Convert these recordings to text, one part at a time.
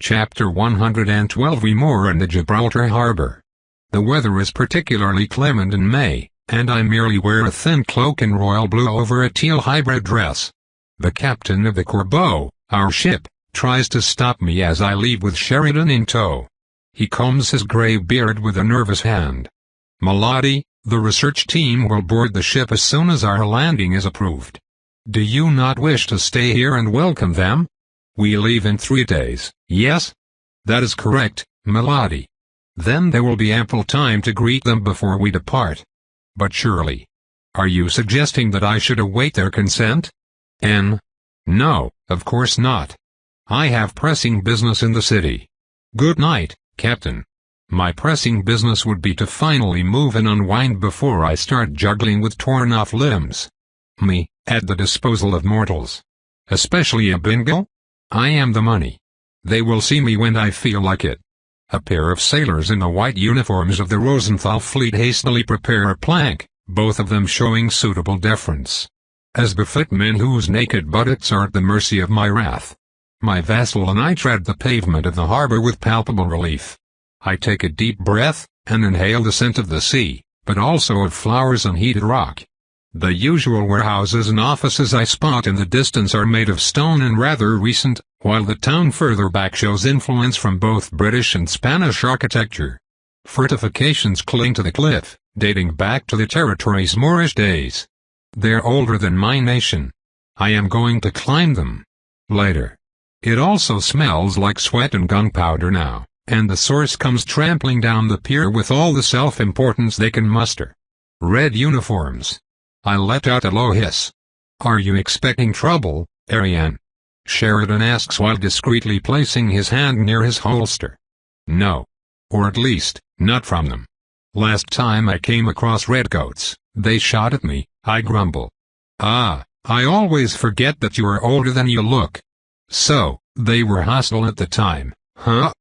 Chapter 112. We moor in the Gibraltar Harbor. The weather is particularly clement in May, and I merely wear a thin cloak in royal blue over a teal hybrid dress. The captain of the Corbeau, our ship, tries to stop me as I leave with Sheridan in tow. He combs his grey beard with a nervous hand. "Milady, the research team will board the ship as soon as our landing is approved. Do you not wish to stay here and welcome them? We leave in 3 days, yes? That is correct, milady. Then there will be ample time to greet them before we depart. But surely. Are you suggesting that I should await their consent? No, of course not. I have pressing business in the city. Good night, Captain. My pressing business would be to finally move and unwind before I start juggling with torn-off limbs. Me, at the disposal of mortals. Especially a bingo? I am the money. They will see me when I feel like it." A pair of sailors in the white uniforms of the Rosenthal fleet hastily prepare a plank, both of them showing suitable deference, as befit men whose naked buttocks are at the mercy of my wrath. My vassal and I tread the pavement of the harbor with palpable relief. I take a deep breath, and inhale the scent of the sea, but also of flowers and heated rock. The usual warehouses and offices I spot in the distance are made of stone and rather recent, while the town further back shows influence from both British and Spanish architecture. Fortifications cling to the cliff, dating back to the territory's Moorish days. They're older than my nation. I am going to climb them later. It also smells like sweat and gunpowder now, and the source comes trampling down the pier with all the self-importance they can muster. Red uniforms. I let out a low hiss. "Are you expecting trouble, Ariane?" Sheridan asks while discreetly placing his hand near his holster. "No. Or at least, not from them. Last time I came across redcoats, they shot at me," I grumble. "Ah, I always forget that you are older than you look. So, they were hostile at the time, huh?"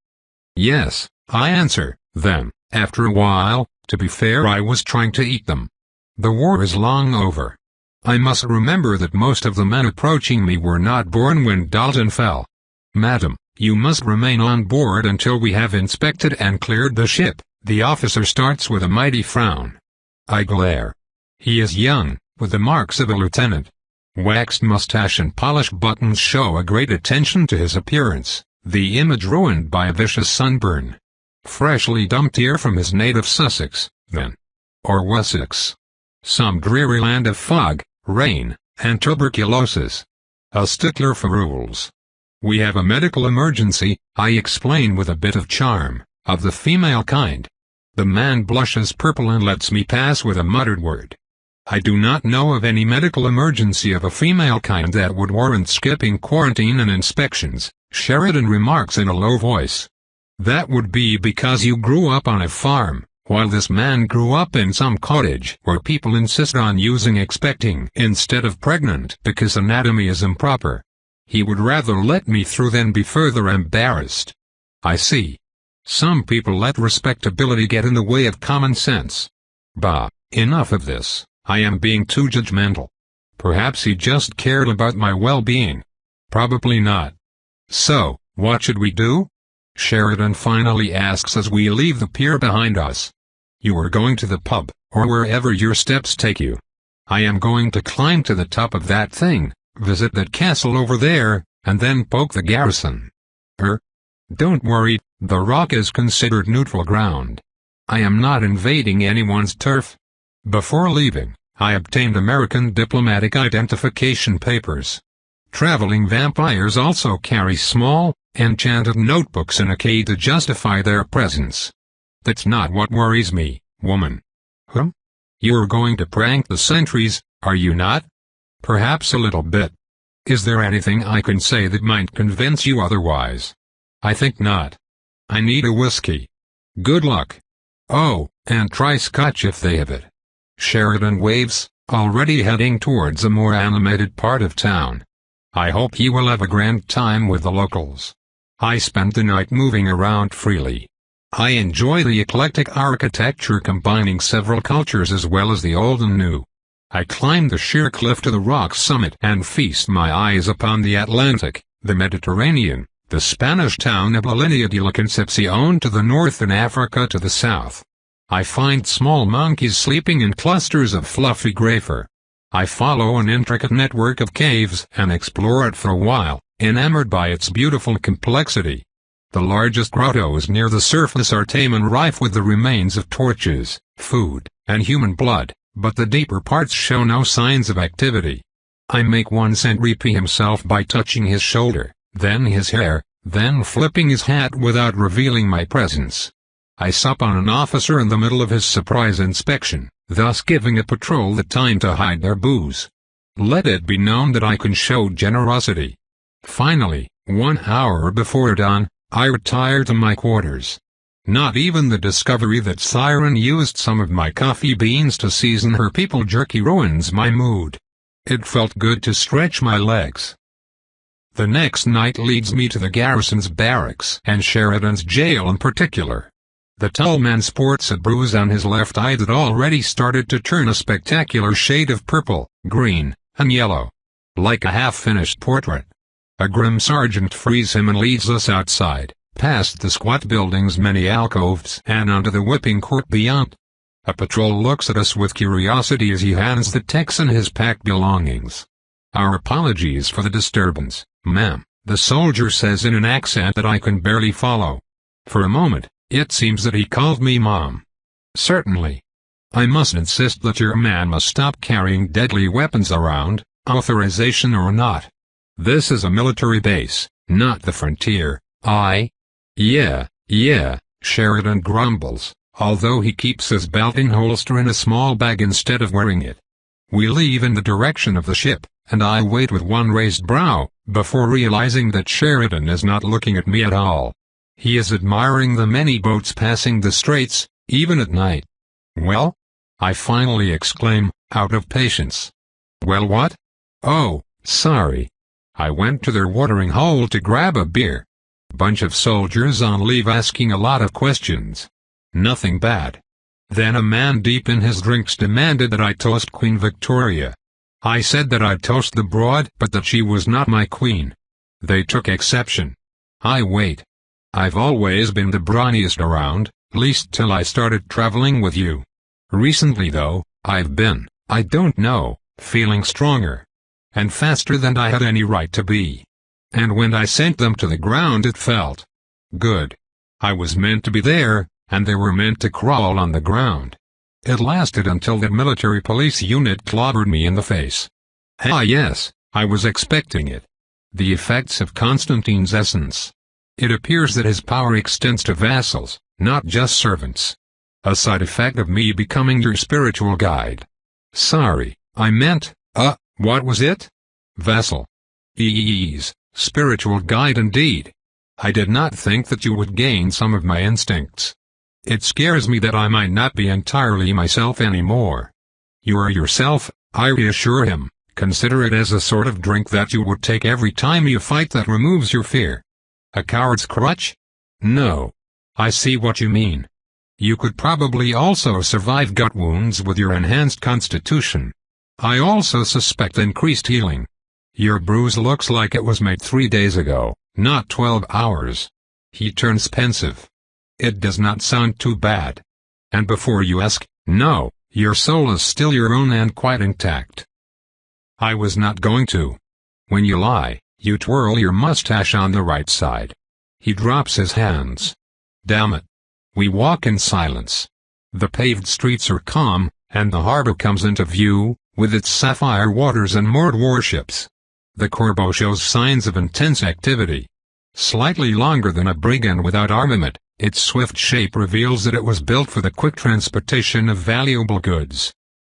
"Yes," I answer, then, after a while, "to be fair, I was trying to eat them. The war is long over. I must remember that most of the men approaching me were not born when Dalton fell. Madam, you must remain on board until we have inspected and cleared the ship." The officer starts with a mighty frown. I glare. He is young, with the marks of a lieutenant. Waxed mustache and polished buttons show a great attention to his appearance, the image ruined by a vicious sunburn. Freshly dumped here from his native Sussex, then. Or Wessex. Some dreary land of fog, rain, and tuberculosis. A stickler for rules. "We have a medical emergency," I explain with a bit of charm, "of the female kind." The man blushes purple and lets me pass with a muttered word. "I do not know of any medical emergency of a female kind that would warrant skipping quarantine and inspections," Sheridan remarks in a low voice. "That would be because you grew up on a farm, while this man grew up in some cottage where people insist on using expecting instead of pregnant because anatomy is improper. He would rather let me through than be further embarrassed." I see. Some people let respectability get in the way of common sense. Bah, enough of this. I am being too judgmental. Perhaps he just cared about my well-being. Probably not. "So, what should we do?" Sheridan finally asks as we leave the pier behind us. "You are going to the pub, or wherever your steps take you." "I am going to climb to the top of that thing, visit that castle over there, and then poke the garrison." Don't worry, the rock is considered neutral ground. I am not invading anyone's turf." Before leaving, I obtained American diplomatic identification papers. Traveling vampires also carry small, enchanted notebooks in a key to justify their presence. "That's not what worries me, woman." "You're going to prank the sentries, are you not?" "Perhaps a little bit. Is there anything I can say that might convince you otherwise?" "I think not. I need a whiskey." "Good luck. Oh, and try scotch if they have it." Sheridan waves, already heading towards a more animated part of town. I hope he will have a grand time with the locals. I spend the night moving around freely. I enjoy the eclectic architecture combining several cultures as well as the old and new. I climb the sheer cliff to the rock summit and feast my eyes upon the Atlantic, the Mediterranean, the Spanish town of La Línea de la Concepción to the north and Africa to the south. I find small monkeys sleeping in clusters of fluffy gray fur. I follow an intricate network of caves and explore it for a while, enamored by its beautiful complexity. The largest grottos near the surface are tame and rife with the remains of torches, food, and human blood, but the deeper parts show no signs of activity. I make one sentry himself by touching his shoulder, then his hair, then flipping his hat without revealing my presence. I sup on an officer in the middle of his surprise inspection, thus giving a patrol the time to hide their booze. Let it be known that I can show generosity. Finally, 1 hour before dawn, I retire to my quarters. Not even the discovery that Siren used some of my coffee beans to season her people jerky ruins my mood. It felt good to stretch my legs. The next night leads me to the garrison's barracks and Sheridan's jail in particular. The tall man sports a bruise on his left eye that already started to turn a spectacular shade of purple, green, and yellow. Like a half-finished portrait. A grim sergeant frees him and leads us outside, past the squat building's many alcoves and onto the whipping court beyond. A patrol looks at us with curiosity as he hands the Texan his packed belongings. Our apologies for the disturbance, ma'am, the soldier says in an accent that I can barely follow. For a moment, it seems that he called me Mom. Certainly. I must insist that your man must stop carrying deadly weapons around, authorization or not. This is a military base, not the frontier. Yeah, Sheridan grumbles, although he keeps his belting holster in a small bag instead of wearing it. We leave in the direction of the ship, and I wait with one raised brow, before realizing that Sheridan is not looking at me at all. He is admiring the many boats passing the straits, even at night. Well? I finally exclaim, out of patience. Well, what? Oh, sorry. I went to their watering hole to grab a beer. Bunch of soldiers on leave asking a lot of questions. Nothing bad. Then a man deep in his drinks demanded that I toast Queen Victoria. I said that I'd toast the broad but that she was not my queen. They took exception. Wait. I've always been the brawniest around, least till I started traveling with you. Recently though, I've been, I don't know, feeling stronger. And faster than I had any right to be. And when I sent them to the ground it felt good. I was meant to be there, and they were meant to crawl on the ground. It lasted until the military police unit clobbered me in the face. Yes, I was expecting it. The effects of Constantine's essence. It appears that his power extends to vassals, not just servants. A side effect of me becoming your spiritual guide. Sorry, I meant, what was it? Vassal. Spiritual guide indeed. I did not think that you would gain some of my instincts. It scares me that I might not be entirely myself anymore. You are yourself, I reassure him. Consider it as a sort of drink that you would take every time you fight that removes your fear. A coward's crutch? No. I see what you mean. You could probably also survive gut wounds with your enhanced constitution. I also suspect increased healing. Your bruise looks like it was made 3 days ago, not 12 hours. He turns pensive. It does not sound too bad. And before you ask, no, your soul is still your own and quite intact. I was not going to. When you lie, you twirl your mustache on the right side. He drops his hands. Damn it. We walk in silence. The paved streets are calm, and the harbor comes into view, with its sapphire waters and moored warships. The Corbeau shows signs of intense activity. Slightly longer than a brig and without armament, its swift shape reveals that it was built for the quick transportation of valuable goods.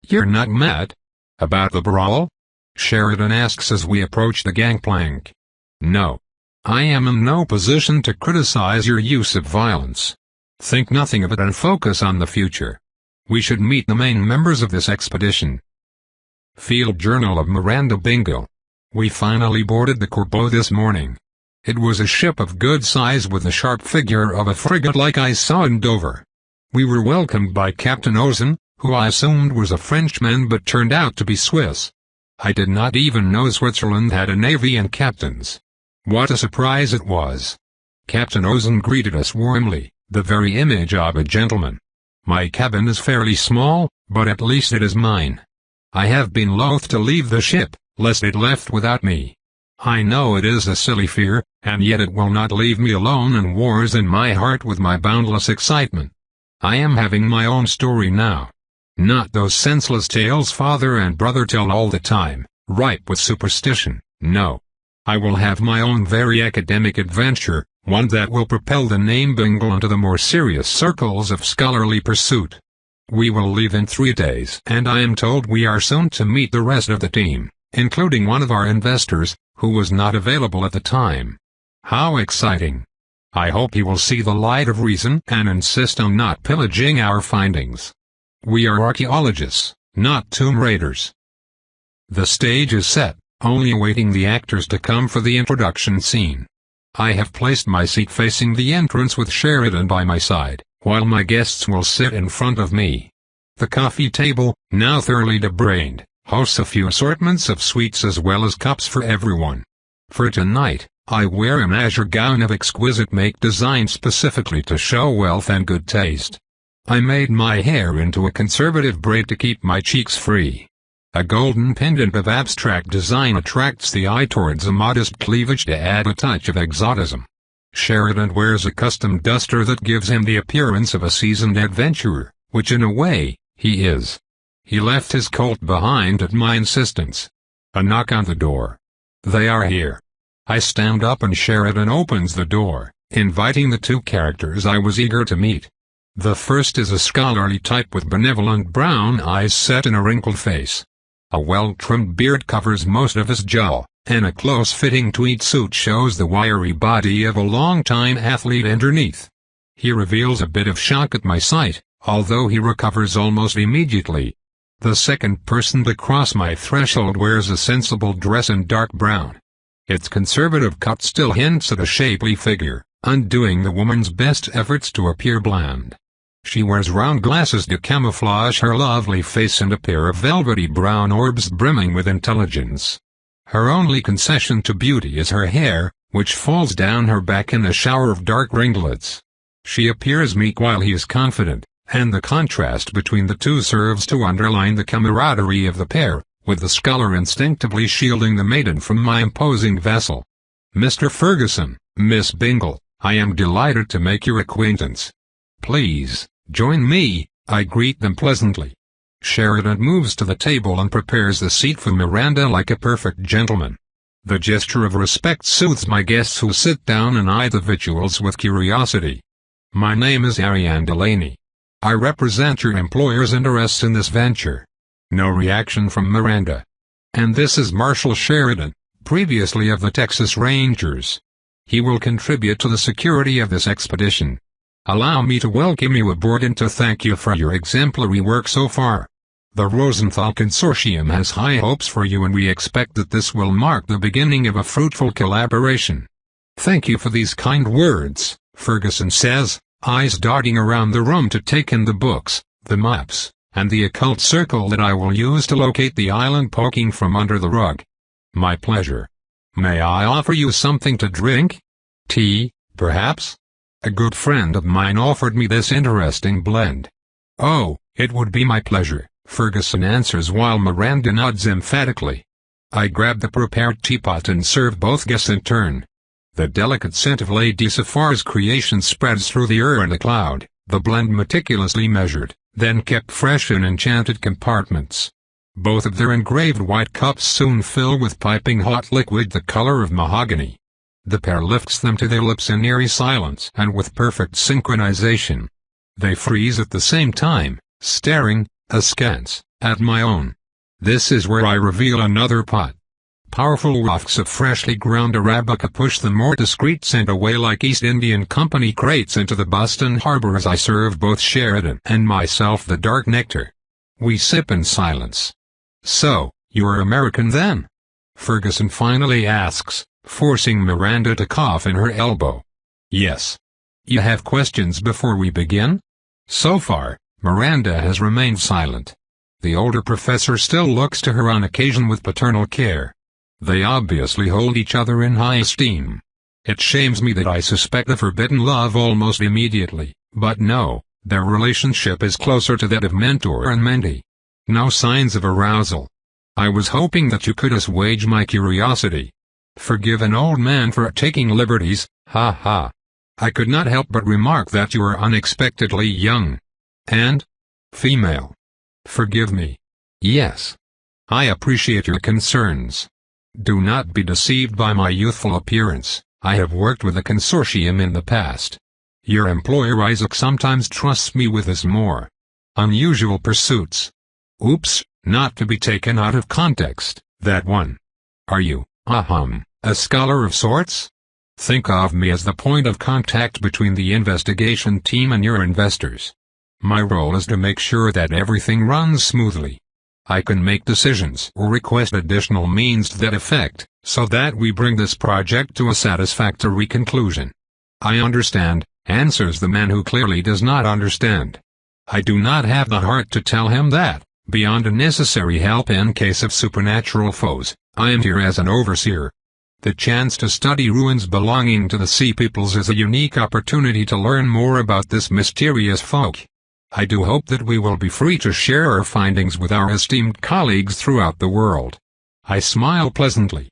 You're not mad? About the brawl? Sheridan asks as we approach the gangplank. No. I am in no position to criticize your use of violence. Think nothing of it and focus on the future. We should meet the main members of this expedition. Field Journal of Miranda Bingo. We finally boarded the Corbeau this morning. It was a ship of good size with the sharp figure of a frigate like I saw in Dover. We were welcomed by Captain Ozon, who I assumed was a Frenchman but turned out to be Swiss. I did not even know Switzerland had a navy and captains. What a surprise it was! Captain Ozone greeted us warmly, the very image of a gentleman. My cabin is fairly small, but at least it is mine. I have been loath to leave the ship, lest it left without me. I know it is a silly fear, and yet it will not leave me alone and wars in my heart with my boundless excitement. I am having my own story now. Not those senseless tales father and brother tell all the time, ripe with superstition, no. I will have my own very academic adventure, one that will propel the name Bingle into the more serious circles of scholarly pursuit. We will leave in 3 days, and I am told we are soon to meet the rest of the team, including one of our investors, who was not available at the time. How exciting! I hope he will see the light of reason and insist on not pillaging our findings. We are archaeologists, not tomb raiders. The stage is set, only awaiting the actors to come for the introduction scene. I have placed my seat facing the entrance with Sheridan by my side, while my guests will sit in front of me. The coffee table, now thoroughly debrained, hosts a few assortments of sweets as well as cups for everyone. For tonight, I wear an azure gown of exquisite make designed specifically to show wealth and good taste. I made my hair into a conservative braid to keep my cheeks free. A golden pendant of abstract design attracts the eye towards a modest cleavage to add a touch of exotism. Sheridan wears a custom duster that gives him the appearance of a seasoned adventurer, which in a way, he is. He left his colt behind at my insistence. A knock on the door. They are here. I stand up and Sheridan opens the door, inviting the 2 characters I was eager to meet. The first is a scholarly type with benevolent brown eyes set in a wrinkled face. A well-trimmed beard covers most of his jaw, and a close-fitting tweed suit shows the wiry body of a long-time athlete underneath. He reveals a bit of shock at my sight, although he recovers almost immediately. The second person to cross my threshold wears a sensible dress in dark brown. Its conservative cut still hints at a shapely figure, undoing the woman's best efforts to appear bland. She wears round glasses to camouflage her lovely face and a pair of velvety brown orbs brimming with intelligence. Her only concession to beauty is her hair, which falls down her back in a shower of dark ringlets. She appears meek while he is confident, and the contrast between the two serves to underline the camaraderie of the pair, with the scholar instinctively shielding the maiden from my imposing vessel. Mr. Ferguson, Miss Bingle, I am delighted to make your acquaintance. Please, join me, I greet them pleasantly. Sheridan moves to the table and prepares the seat for Miranda like a perfect gentleman. The gesture of respect soothes my guests who sit down and eye the victuals with curiosity. My name is Ariane Delaney. I represent your employer's interests in this venture. No reaction from Miranda. And this is Marshal Sheridan, previously of the Texas Rangers. He will contribute to the security of this expedition. Allow me to welcome you aboard and to thank you for your exemplary work so far. The Rosenthal Consortium has high hopes for you and we expect that this will mark the beginning of a fruitful collaboration. Thank you for these kind words, Ferguson says, eyes darting around the room to take in the books, the maps, and the occult circle that I will use to locate the island poking from under the rug. My pleasure. May I offer you something to drink? Tea, perhaps? A good friend of mine offered me this interesting blend. Oh, it would be my pleasure, Ferguson answers while Miranda nods emphatically. I grab the prepared teapot and serve both guests in turn. The delicate scent of Lady Safar's creation spreads through the air in a cloud, the blend meticulously measured, then kept fresh in enchanted compartments. Both of their engraved white cups soon fill with piping hot liquid the color of mahogany. The pair lifts them to their lips in eerie silence and with perfect synchronization. They freeze at the same time, staring, askance, at my own. This is where I reveal another pot. Powerful wafts of freshly ground Arabica push the more discreet scent away like East Indian Company crates into the Boston harbor as I serve both Sheridan and myself the dark nectar. We sip in silence. So, you're American then? Ferguson finally asks, forcing Miranda to cough in her elbow. Yes. You have questions before we begin? So far, Miranda has remained silent. The older professor still looks to her on occasion with paternal care. They obviously hold each other in high esteem. It shames me that I suspect the forbidden love almost immediately, but no, their relationship is closer to that of mentor and mentee. No signs of arousal. I was hoping that you could assuage my curiosity. Forgive an old man for taking liberties, ha ha. I could not help but remark that you are unexpectedly young. And? Female. Forgive me. Yes. I appreciate your concerns. Do not be deceived by my youthful appearance. I have worked with a consortium in the past. Your employer Isaac sometimes trusts me with his more unusual pursuits. Oops, not to be taken out of context, that one. Are you, a scholar of sorts? Think of me as the point of contact between the investigation team and your investors. My role is to make sure that everything runs smoothly. I can make decisions or request additional means to that effect, so that we bring this project to a satisfactory conclusion. I understand, answers the man who clearly does not understand. I do not have the heart to tell him that, beyond a necessary help in case of supernatural foes, I am here as an overseer. The chance to study ruins belonging to the Sea Peoples is a unique opportunity to learn more about this mysterious folk. I do hope that we will be free to share our findings with our esteemed colleagues throughout the world. I smile pleasantly.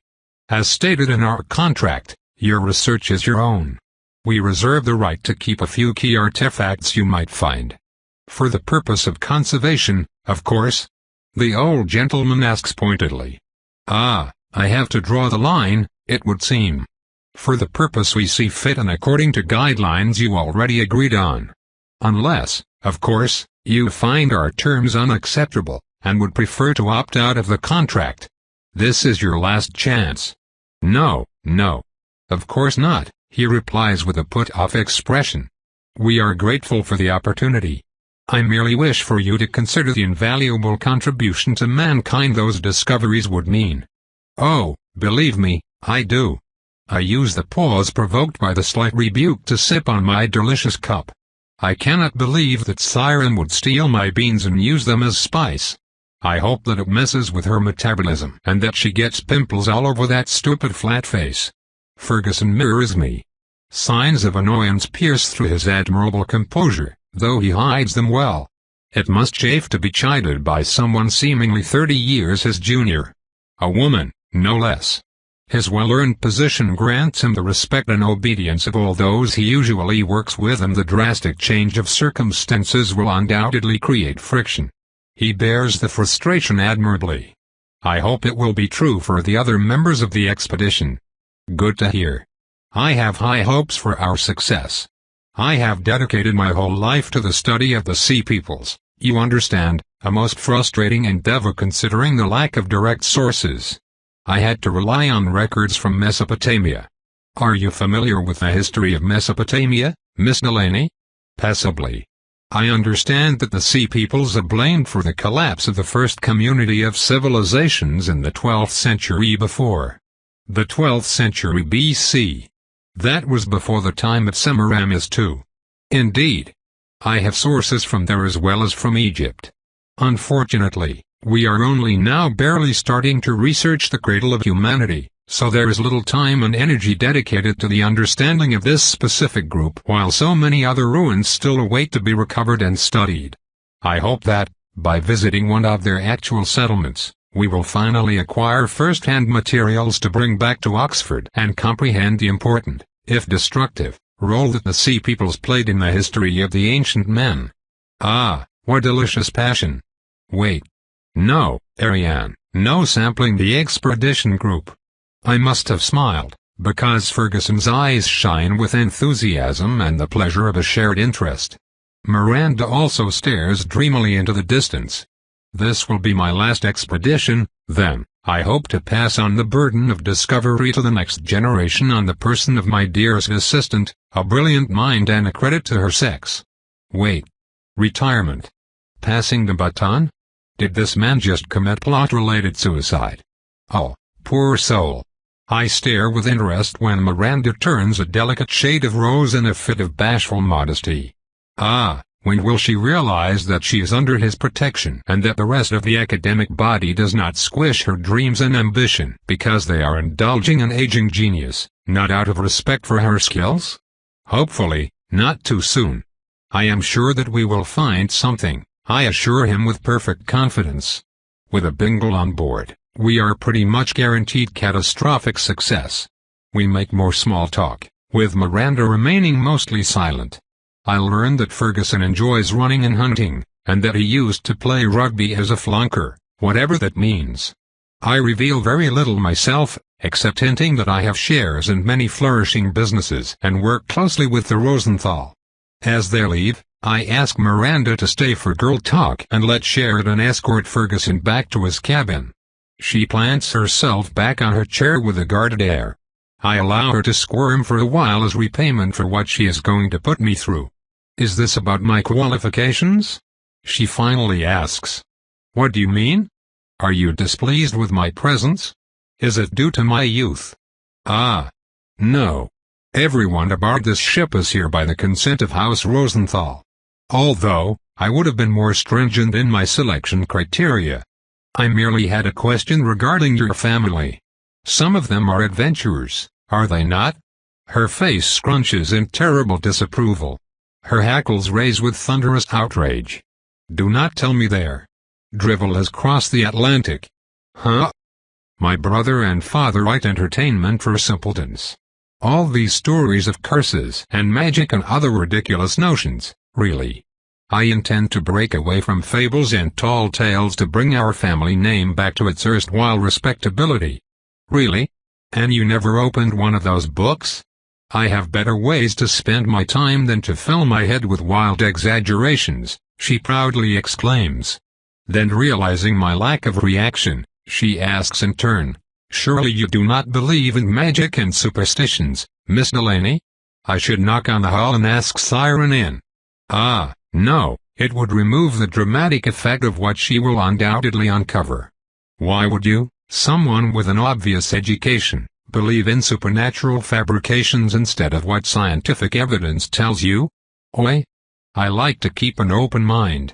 As stated in our contract, your research is your own. We reserve the right to keep a few key artifacts you might find. For the purpose of conservation, of course. The old gentleman asks pointedly. I have to draw the line, it would seem. For the purpose we see fit and according to guidelines you already agreed on. Unless, of course, you find our terms unacceptable, and would prefer to opt out of the contract. This is your last chance. No. Of course not, he replies with a put-off expression. We are grateful for the opportunity. I merely wish for you to consider the invaluable contribution to mankind those discoveries would mean. Oh, believe me, I do. I use the pause provoked by the slight rebuke to sip on my delicious cup. I cannot believe that Siren would steal my beans and use them as spice. I hope that it messes with her metabolism and that she gets pimples all over that stupid flat face. Ferguson mirrors me. Signs of annoyance pierce through his admirable composure, though he hides them well. It must chafe to be chided by someone seemingly 30 years his junior. A woman, no less. His well-earned position grants him the respect and obedience of all those he usually works with, and the drastic change of circumstances will undoubtedly create friction. He bears the frustration admirably. I hope it will be true for the other members of the expedition. Good to hear. I have high hopes for our success. I have dedicated my whole life to the study of the Sea Peoples, you understand, a most frustrating endeavor considering the lack of direct sources. I had to rely on records from Mesopotamia. Are you familiar with the history of Mesopotamia, Miss Delaney? Passably. I understand that the Sea Peoples are blamed for the collapse of the first community of civilizations in the 12th century before. The 12th century BC. That was before the time of Semiramis too. Indeed. I have sources from there as well as from Egypt. Unfortunately, we are only now barely starting to research the cradle of humanity, so there is little time and energy dedicated to the understanding of this specific group, while so many other ruins still await to be recovered and studied. I hope that, by visiting one of their actual settlements, we will finally acquire first-hand materials to bring back to Oxford and comprehend the important, if destructive, role that the Sea Peoples played in the history of the ancient men. Ah, what delicious passion! Wait. No, Ariane, no sampling the expedition group. I must have smiled, because Ferguson's eyes shine with enthusiasm and the pleasure of a shared interest. Miranda also stares dreamily into the distance. This will be my last expedition, then. I hope to pass on the burden of discovery to the next generation on the person of my dearest assistant, a brilliant mind and a credit to her sex. Wait. Retirement. Passing the baton? Did this man just commit plot-related suicide? Oh, poor soul. I stare with interest when Miranda turns a delicate shade of rose in a fit of bashful modesty. Ah, When will she realize that she is under his protection and that the rest of the academic body does not squish her dreams and ambition because they are indulging an aging genius, not out of respect for her skills? Hopefully, not too soon. I am sure that we will find something, I assure him with perfect confidence. With a Bingle on board, we are pretty much guaranteed catastrophic success. We make more small talk, with Miranda remaining mostly silent. I learn that Ferguson enjoys running and hunting, and that he used to play rugby as a flunker, whatever that means. I reveal very little myself, except hinting that I have shares in many flourishing businesses and work closely with the Rosenthal. As they leave, I ask Miranda to stay for girl talk and let Sheridan escort Ferguson back to his cabin. She plants herself back on her chair with a guarded air. I allow her to squirm for a while as repayment for what she is going to put me through. Is this about my qualifications? She finally asks. What do you mean? Are you displeased with my presence? Is it due to my youth? Ah. No. Everyone aboard this ship is here by the consent of House Rosenthal. Although, I would have been more stringent in my selection criteria. I merely had a question regarding your family. Some of them are adventurers, are they not? Her face scrunches in terrible disapproval. Her hackles raise with thunderous outrage. Do not tell me their drivel has crossed the Atlantic. Huh? My brother and father write entertainment for simpletons. All these stories of curses and magic and other ridiculous notions, really. I intend to break away from fables and tall tales to bring our family name back to its erstwhile respectability. Really? And you never opened one of those books? I have better ways to spend my time than to fill my head with wild exaggerations, she proudly exclaims. Then realizing my lack of reaction, she asks in turn, surely you do not believe in magic and superstitions, Miss Delaney? I should knock on the hull and ask Siren in. Ah, no, it would remove the dramatic effect of what she will undoubtedly uncover. Why would you, someone with an obvious education, believe in supernatural fabrications instead of what scientific evidence tells you? Oi? I like to keep an open mind.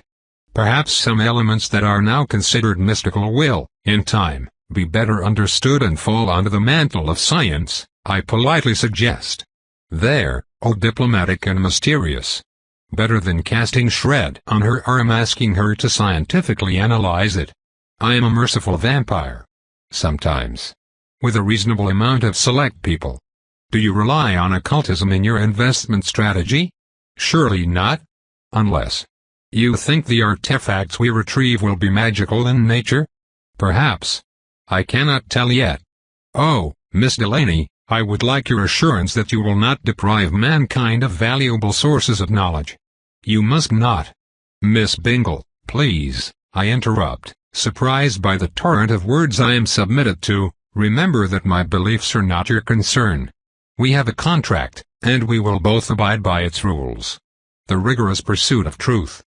Perhaps some elements that are now considered mystical will, in time, be better understood and fall under the mantle of science, I politely suggest. There, all diplomatic and mysterious. Better than casting shred on her arm asking her to scientifically analyze it. I am a merciful vampire. Sometimes. With a reasonable amount of select people. Do you rely on occultism in your investment strategy? Surely not. Unless you think the artifacts we retrieve will be magical in nature? Perhaps. I cannot tell yet. Oh, Miss Delaney, I would like your assurance that you will not deprive mankind of valuable sources of knowledge. You must not. Miss Bingle, please, I interrupt, surprised by the torrent of words I am submitted to. Remember that my beliefs are not your concern. We have a contract, and we will both abide by its rules. The rigorous pursuit of truth.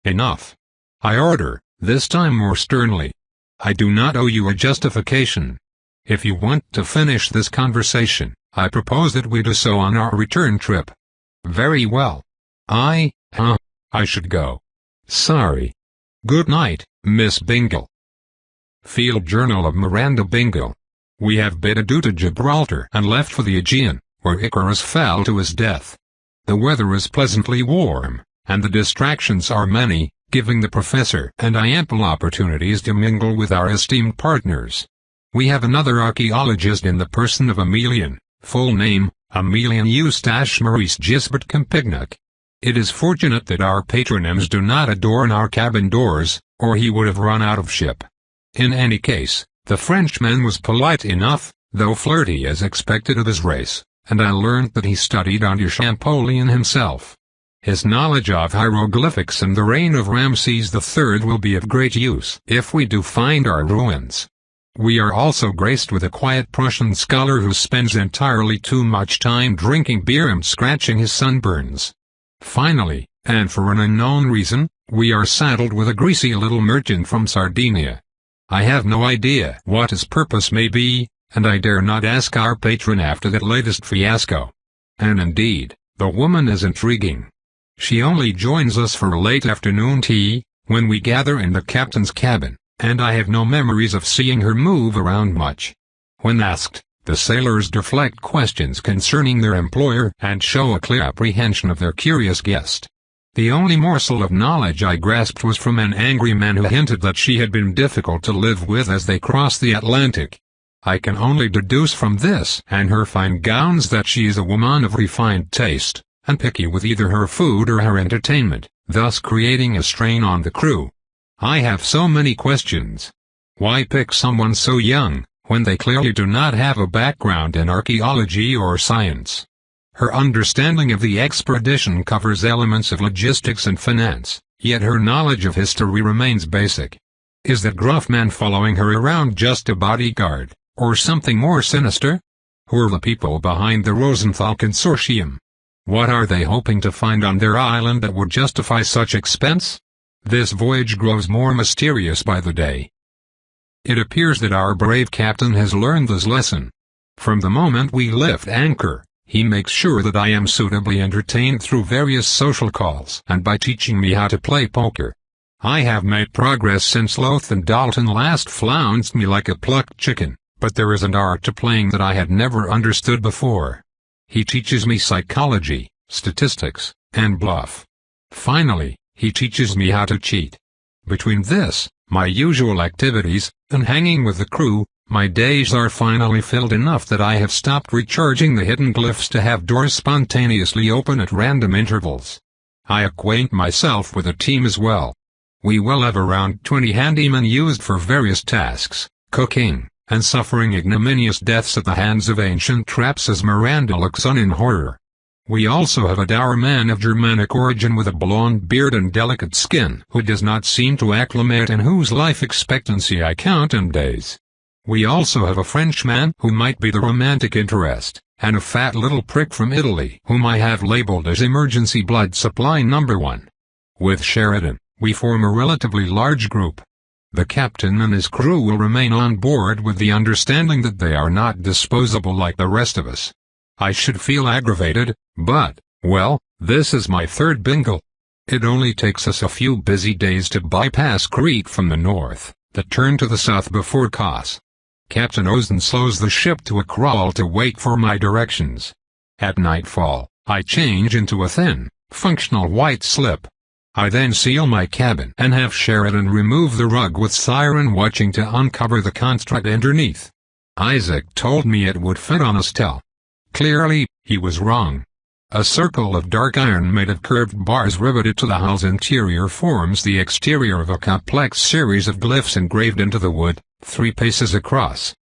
Enough. I order, this time more sternly. I do not owe you a justification. If you want to finish this conversation, I propose that we do so on our return trip. Very well. I should go. Sorry. Good night, Miss Bingle. Field Journal of Miranda Bingle. We have bid adieu to Gibraltar and left for the Aegean, where Icarus fell to his death. The weather is pleasantly warm, and the distractions are many, giving the professor and I ample opportunities to mingle with our esteemed partners. We have another archaeologist in the person of Emilian, full name, Emilian Eustache Maurice Gisbert Campignac. It is fortunate that our patronyms do not adorn our cabin doors, or he would have run out of ship. In any case, the Frenchman was polite enough, though flirty as expected of his race, and I learned that he studied under Champollion himself. His knowledge of hieroglyphics and the reign of Ramses III will be of great use if we do find our ruins. We are also graced with a quiet Prussian scholar who spends entirely too much time drinking beer and scratching his sunburns. Finally, and for an unknown reason, we are saddled with a greasy little merchant from Sardinia. I have no idea what his purpose may be, and I dare not ask our patron after that latest fiasco. And indeed, the woman is intriguing. She only joins us for late afternoon tea, when we gather in the captain's cabin, and I have no memories of seeing her move around much. When asked, the sailors deflect questions concerning their employer and show a clear apprehension of their curious guest. The only morsel of knowledge I grasped was from an angry man who hinted that she had been difficult to live with as they crossed the Atlantic. I can only deduce from this and her fine gowns that she is a woman of refined taste, and picky with either her food or her entertainment, thus creating a strain on the crew. I have so many questions. Why pick someone so young, when they clearly do not have a background in archaeology or science? Her understanding of the expedition covers elements of logistics and finance, yet her knowledge of history remains basic. Is that gruff man following her around just a bodyguard, or something more sinister? Who are the people behind the Rosenthal Consortium? What are they hoping to find on their island that would justify such expense? This voyage grows more mysterious by the day. It appears that our brave captain has learned this lesson. From the moment we lift anchor, he makes sure that I am suitably entertained through various social calls and by teaching me how to play poker. I have made progress since Loth and Dalton last flounced me like a plucked chicken, but there is an art to playing that I had never understood before. He teaches me psychology, statistics, and bluff. Finally, he teaches me how to cheat. Between this, my usual activities, and hanging with the crew, my days are finally filled enough that I have stopped recharging the hidden glyphs to have doors spontaneously open at random intervals. I acquaint myself with a team as well. We will have around 20 handymen used for various tasks, cooking, and suffering ignominious deaths at the hands of ancient traps as Miranda looks on in horror. We also have a dour man of Germanic origin with a blonde beard and delicate skin who does not seem to acclimate and whose life expectancy I count in days. We also have a Frenchman who might be the romantic interest, and a fat little prick from Italy whom I have labeled as emergency blood supply number 1. With Sheridan, we form a relatively large group. The captain and his crew will remain on board with the understanding that they are not disposable like the rest of us. I should feel aggravated, but, well, this is my third bingle. It only takes us a few busy days to bypass Crete from the north, that turn to the south before Kos. Captain Ozen slows the ship to a crawl to wait for my directions. At nightfall, I change into a thin, functional white slip. I then seal my cabin and have Sheridan remove the rug with Siren watching to uncover the construct underneath. Isaac told me it would fit on a stele. Clearly, he was wrong. A circle of dark iron made of curved bars riveted to the hull's interior forms the exterior of a complex series of glyphs engraved into the wood, 3 paces across.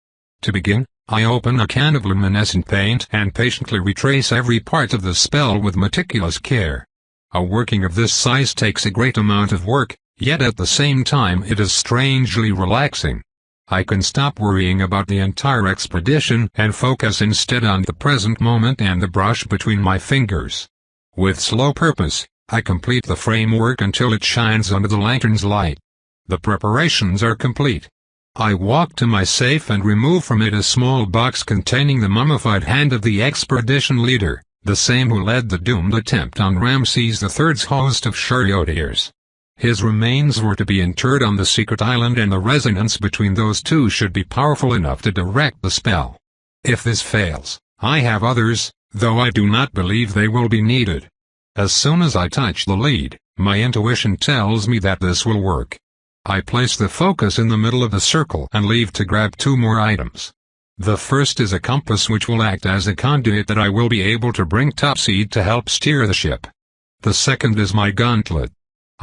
To begin, I open a can of luminescent paint and patiently retrace every part of the spell with meticulous care. A working of this size takes a great amount of work, yet at the same time it is strangely relaxing. I can stop worrying about the entire expedition and focus instead on the present moment and the brush between my fingers. With slow purpose, I complete the framework until it shines under the lantern's light. The preparations are complete. I walk to my safe and remove from it a small box containing the mummified hand of the expedition leader, the same who led the doomed attempt on Ramses III's host of charioteers. His remains were to be interred on the secret island, and the resonance between those two should be powerful enough to direct the spell. If this fails, I have others, though I do not believe they will be needed. As soon as I touch the lead, my intuition tells me that this will work. I place the focus in the middle of the circle and leave to grab 2 more items. The first is a compass which will act as a conduit that I will be able to bring topside to help steer the ship. The second is my gauntlet.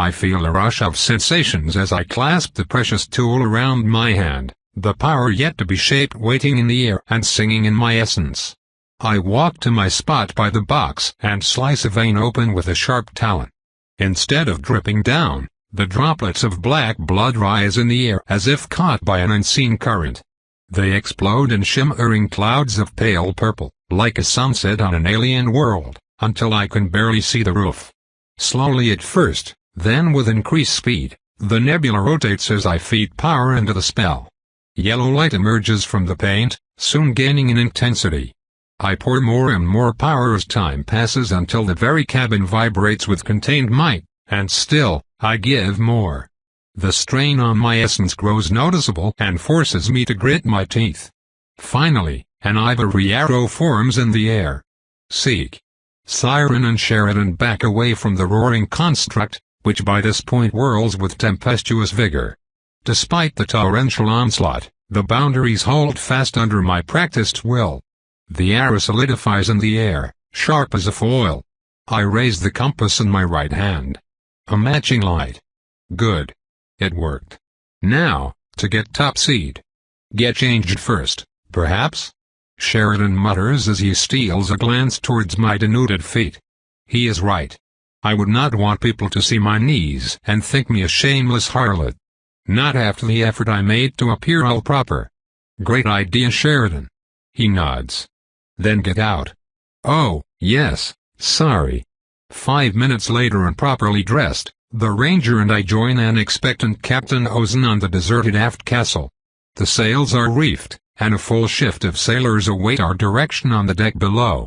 I feel a rush of sensations as I clasp the precious tool around my hand, the power yet to be shaped waiting in the air and singing in my essence. I walk to my spot by the box and slice a vein open with a sharp talon. Instead of dripping down, the droplets of black blood rise in the air as if caught by an unseen current. They explode in shimmering clouds of pale purple, like a sunset on an alien world, until I can barely see the roof. Slowly at first, then with increased speed, the nebula rotates as I feed power into the spell. Yellow light emerges from the paint, soon gaining in intensity. I pour more and more power as time passes until the very cabin vibrates with contained might, and still, I give more. The strain on my essence grows noticeable and forces me to grit my teeth. Finally, an ivory arrow forms in the air. Seek. Siren and Sheridan back away from the roaring construct, which by this point whirls with tempestuous vigor. Despite the torrential onslaught, the boundaries hold fast under my practiced will. The arrow solidifies in the air, sharp as a foil. I raise the compass in my right hand. A matching light. Good. It worked. Now, to get top seed. Get changed first, perhaps? Sheridan mutters as he steals a glance towards my denuded feet. He is right. I would not want people to see my knees and think me a shameless harlot. Not after the effort I made to appear all proper. Great idea, Sheridan. He nods. Then get out. Oh, yes, sorry. 5 minutes later and properly dressed, the Ranger and I join an expectant Captain Ozen on the deserted aft castle. The sails are reefed, and a full shift of sailors await our direction on the deck below.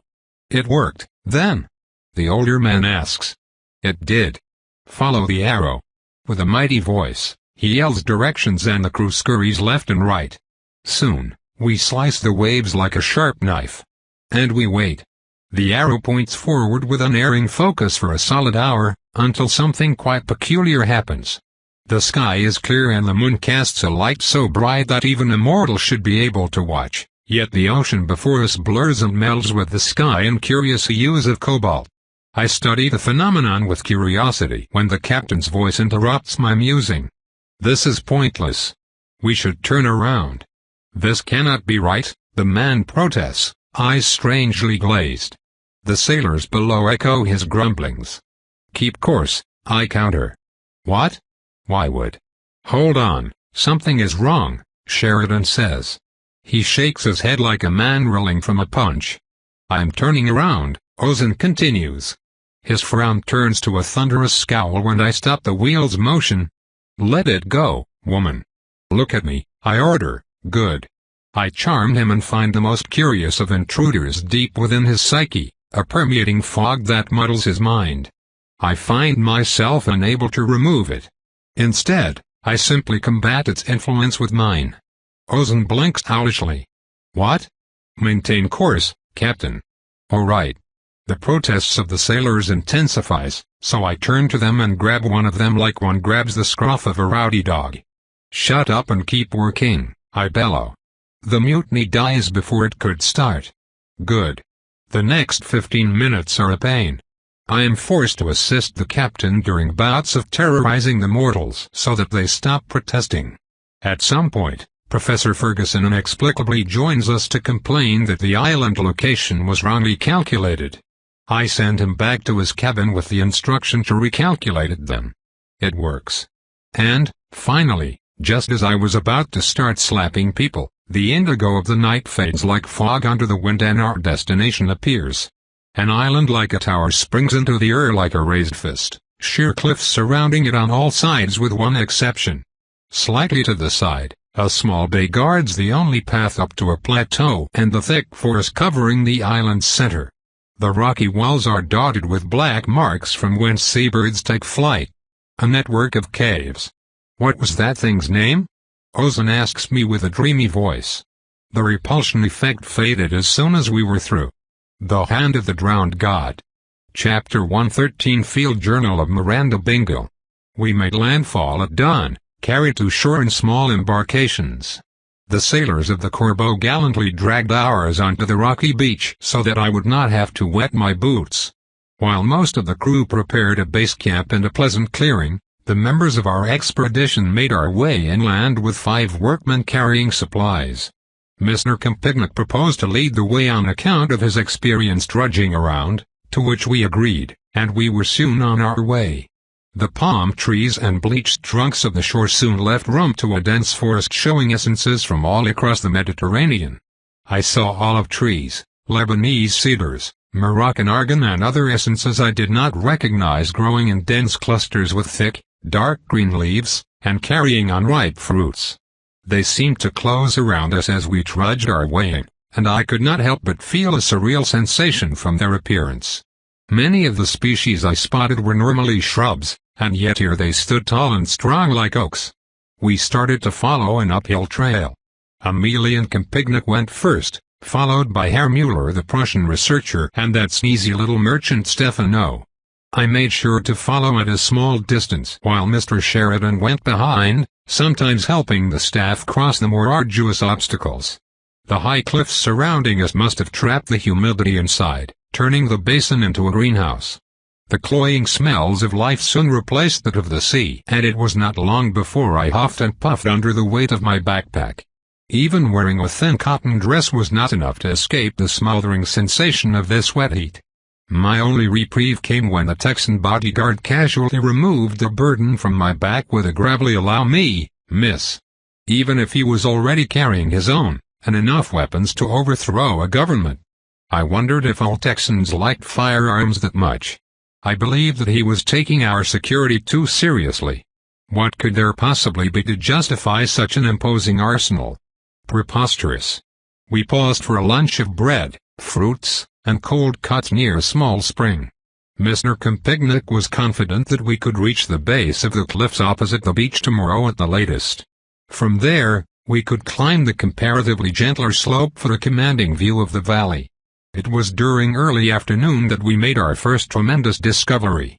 It worked, then? The older man asks. It did. Follow the arrow. With a mighty voice, he yells directions and the crew scurries left and right. Soon, we slice the waves like a sharp knife. And we wait. The arrow points forward with unerring focus for a solid hour, until something quite peculiar happens. The sky is clear and the moon casts a light so bright that even a mortal should be able to watch, yet the ocean before us blurs and melds with the sky in curious hues of cobalt. I study the phenomenon with curiosity when the captain's voice interrupts my musing. This is pointless. We should turn around. This cannot be right, the man protests, eyes strangely glazed. The sailors below echo his grumblings. Keep course, I counter. What? Why would? Hold on, something is wrong, Sheridan says. He shakes his head like a man reeling from a punch. I'm turning around, Ozen continues. His frown turns to a thunderous scowl when I stop the wheel's motion. Let it go, woman. Look at me, I order. Good. I charm him and find the most curious of intruders deep within his psyche, a permeating fog that muddles his mind. I find myself unable to remove it. Instead, I simply combat its influence with mine. Ozen blinks owlishly. What? Maintain course, Captain. All right. The protests of the sailors intensifies, so I turn to them and grab one of them like one grabs the scruff of a rowdy dog. Shut up and keep working, I bellow. The mutiny dies before it could start. Good. The next 15 minutes are a pain. I am forced to assist the captain during bouts of terrorizing the mortals so that they stop protesting. At some point, Professor Ferguson inexplicably joins us to complain that the island location was wrongly calculated. I send him back to his cabin with the instruction to recalculate it then. It works. And, finally, just as I was about to start slapping people, the indigo of the night fades like fog under the wind and our destination appears. An island like a tower springs into the air like a raised fist, sheer cliffs surrounding it on all sides with one exception. Slightly to the side, a small bay guards the only path up to a plateau and the thick forest covering the island's center. The rocky walls are dotted with black marks from whence seabirds take flight. A network of caves. What was that thing's name? Ozen asks me with a dreamy voice. The repulsion effect faded as soon as we were through. The Hand of the Drowned God. Chapter 113 Field Journal of Miranda Bingo. We made landfall at dawn, carried to shore in small embarkations. The sailors of the Corbeau gallantly dragged ours onto the rocky beach so that I would not have to wet my boots. While most of the crew prepared a base camp and a pleasant clearing, the members of our expedition made our way inland with 5 workmen carrying supplies. Mr. Campignac proposed to lead the way on account of his experience trudging around, to which we agreed, and we were soon on our way. The palm trees and bleached trunks of the shore soon left room to a dense forest showing essences from all across the Mediterranean. I saw olive trees, Lebanese cedars, Moroccan argan and other essences I did not recognize growing in dense clusters with thick, dark green leaves, and carrying unripe fruits. They seemed to close around us as we trudged our way, and I could not help but feel a surreal sensation from their appearance. Many of the species I spotted were normally shrubs, and yet here they stood tall and strong like oaks. We started to follow an uphill trail. Emilian Campignac went first, followed by Herr Müller the Prussian researcher and that sneezy little merchant Stefano. I made sure to follow at a small distance while Mr. Sheridan went behind, sometimes helping the staff cross the more arduous obstacles. The high cliffs surrounding us must have trapped the humidity inside, turning the basin into a greenhouse. The cloying smells of life soon replaced that of the sea, and it was not long before I huffed and puffed under the weight of my backpack. Even wearing a thin cotton dress was not enough to escape the smothering sensation of this wet heat. My only reprieve came when the Texan bodyguard casually removed the burden from my back with a gravelly "Allow me, miss," even if he was already carrying his own, and enough weapons to overthrow a government. I wondered if all Texans liked firearms that much. I believed that he was taking our security too seriously. What could there possibly be to justify such an imposing arsenal? Preposterous. We paused for a lunch of bread, fruits, and cold cuts near a small spring. Mr. Campignac was confident that we could reach the base of the cliffs opposite the beach tomorrow at the latest. From there, we could climb the comparatively gentler slope for a commanding view of the valley. It was during early afternoon that we made our first tremendous discovery.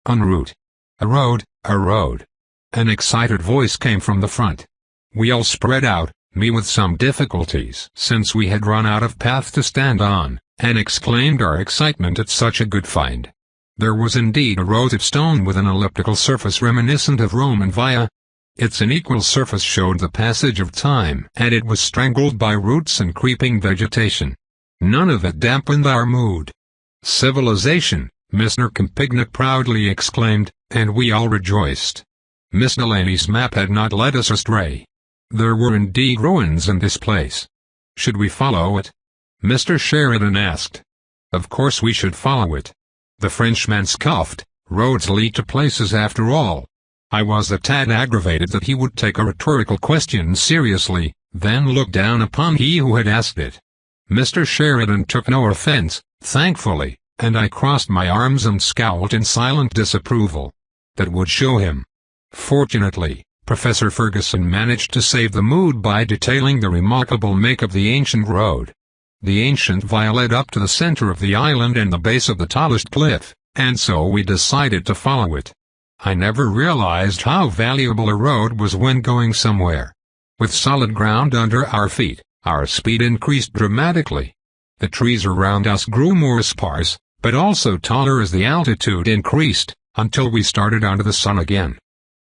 En route. A road, a road. An excited voice came from the front. We all spread out, me with some difficulties since we had run out of path to stand on, and exclaimed our excitement at such a good find. There was indeed a road of stone with an elliptical surface reminiscent of Roman via. Its unequal surface showed the passage of time, and it was strangled by roots and creeping vegetation. None of it dampened our mood. Civilization, Mr. Campignac proudly exclaimed, and we all rejoiced. Miss Delaney's map had not led us astray. There were indeed ruins in this place. Should we follow it? Mr. Sheridan asked. Of course we should follow it. The Frenchman scoffed. Roads lead to places after all. I was a tad aggravated that he would take a rhetorical question seriously, then look down upon he who had asked it. Mr. Sheridan took no offense, thankfully, and I crossed my arms and scowled in silent disapproval. That would show him. Fortunately, Professor Ferguson managed to save the mood by detailing the remarkable make of the ancient road. The ancient via led up to the center of the island and the base of the tallest cliff, and so we decided to follow it. I never realized how valuable a road was when going somewhere. With solid ground under our feet, our speed increased dramatically. The trees around us grew more sparse, but also taller as the altitude increased, until we started onto the sun again.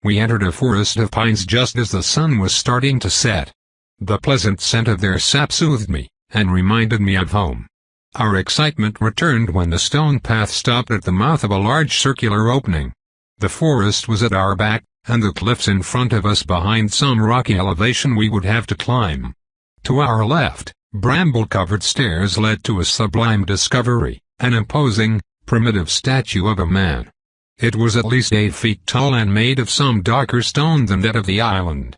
We entered a forest of pines just as the sun was starting to set. The pleasant scent of their sap soothed me, and reminded me of home. Our excitement returned when the stone path stopped at the mouth of a large circular opening. The forest was at our back, and the cliffs in front of us behind some rocky elevation we would have to climb. To our left, bramble-covered stairs led to a sublime discovery, an imposing, primitive statue of a man. It was at least 8 feet tall and made of some darker stone than that of the island.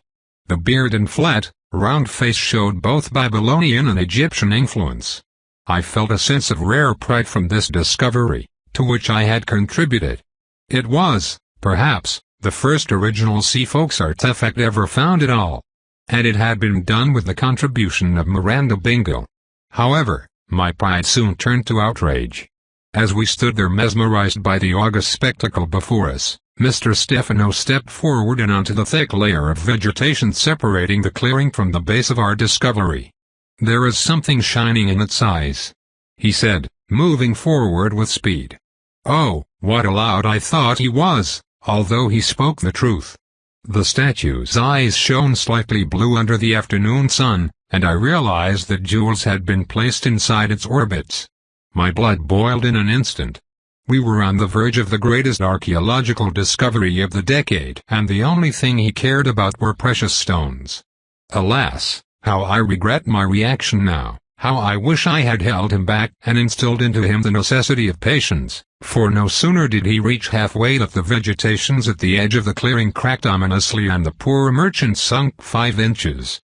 The beard and flat, round face showed both Babylonian and Egyptian influence. I felt a sense of rare pride from this discovery, to which I had contributed. It was, perhaps, the first original Sea Folks artifact ever found at all. And it had been done with the contribution of Miranda Bingle. However, my pride soon turned to outrage. As we stood there mesmerized by the august spectacle before us, Mr. Stefano stepped forward and onto the thick layer of vegetation separating the clearing from the base of our discovery. "There is something shining in its eyes," he said, moving forward with speed. Oh, what a lout I thought he was, although he spoke the truth. The statue's eyes shone slightly blue under the afternoon sun, and I realized that jewels had been placed inside its orbits. My blood boiled in an instant. We were on the verge of the greatest archaeological discovery of the decade, and the only thing he cared about were precious stones. Alas, how I regret my reaction now, how I wish I had held him back and instilled into him the necessity of patience, for no sooner did he reach halfway that the vegetations at the edge of the clearing cracked ominously and the poor merchant sunk 5 inches.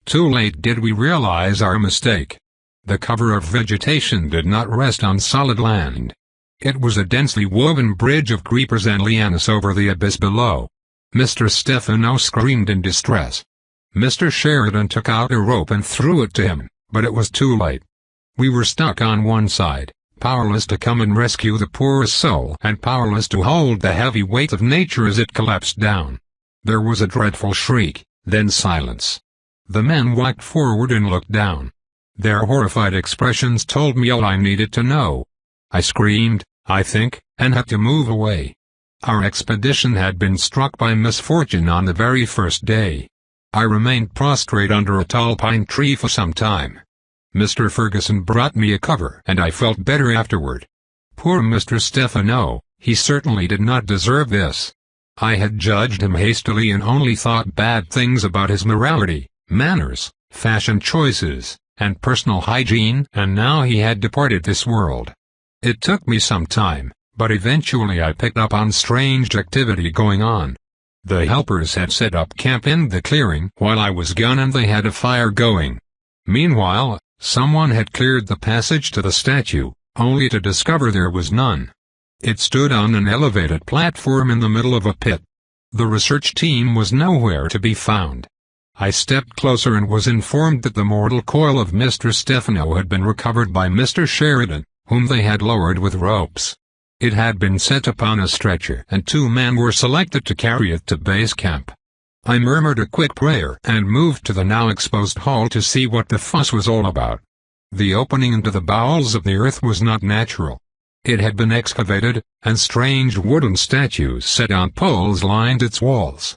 Too late did we realize our mistake. The cover of vegetation did not rest on solid land. It was a densely woven bridge of creepers and lianas over the abyss below. Mr. Stefano screamed in distress. Mr. Sheridan took out a rope and threw it to him, but it was too late. We were stuck on one side, powerless to come and rescue the poor soul and powerless to hold the heavy weight of nature as it collapsed down. There was a dreadful shriek, then silence. The men walked forward and looked down. Their horrified expressions told me all I needed to know. I screamed, I think, and had to move away. Our expedition had been struck by misfortune on the very first day. I remained prostrate under a tall pine tree for some time. Mr. Ferguson brought me a cover and I felt better afterward. Poor Mr. Stefano, he certainly did not deserve this. I had judged him hastily and only thought bad things about his morality, manners, fashion choices, and personal hygiene, and now he had departed this world. It took me some time, but eventually I picked up on strange activity going on. The helpers had set up camp in the clearing while I was gone and they had a fire going. Meanwhile, someone had cleared the passage to the statue, only to discover there was none. It stood on an elevated platform in the middle of a pit. The research team was nowhere to be found. I stepped closer and was informed that the mortal coil of Mr. Stefano had been recovered by Mr. Sheridan, whom they had lowered with ropes. It had been set upon a stretcher and 2 men were selected to carry it to base camp. I murmured a quick prayer and moved to the now exposed hall to see what the fuss was all about. The opening into the bowels of the earth was not natural. It had been excavated, and strange wooden statues set on poles lined its walls.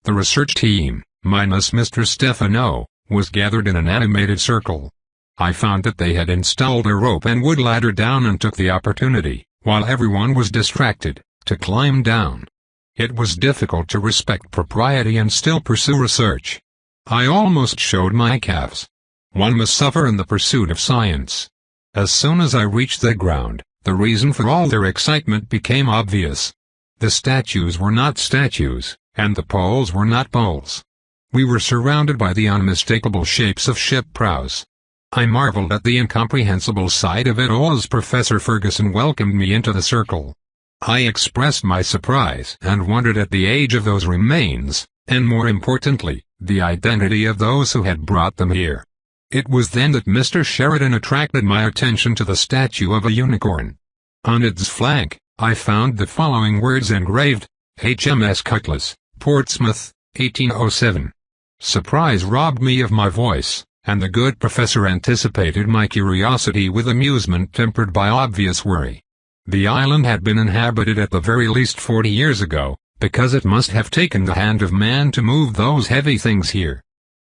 The research team, minus Mr. Stefano, was gathered in an animated circle. I found that they had installed a rope and wood ladder down and took the opportunity, while everyone was distracted, to climb down. It was difficult to respect propriety and still pursue research. I almost showed my calves. One must suffer in the pursuit of science. As soon as I reached the ground, the reason for all their excitement became obvious. The statues were not statues, and the poles were not poles. We were surrounded by the unmistakable shapes of ship prows. I marveled at the incomprehensible sight of it all as Professor Ferguson welcomed me into the circle. I expressed my surprise and wondered at the age of those remains, and more importantly, the identity of those who had brought them here. It was then that Mr. Sheridan attracted my attention to the statue of a unicorn. On its flank, I found the following words engraved: HMS Cutlass, Portsmouth, 1807. Surprise robbed me of my voice, and the good professor anticipated my curiosity with amusement tempered by obvious worry. The island had been inhabited at the very least 40 years ago, because it must have taken the hand of man to move those heavy things here.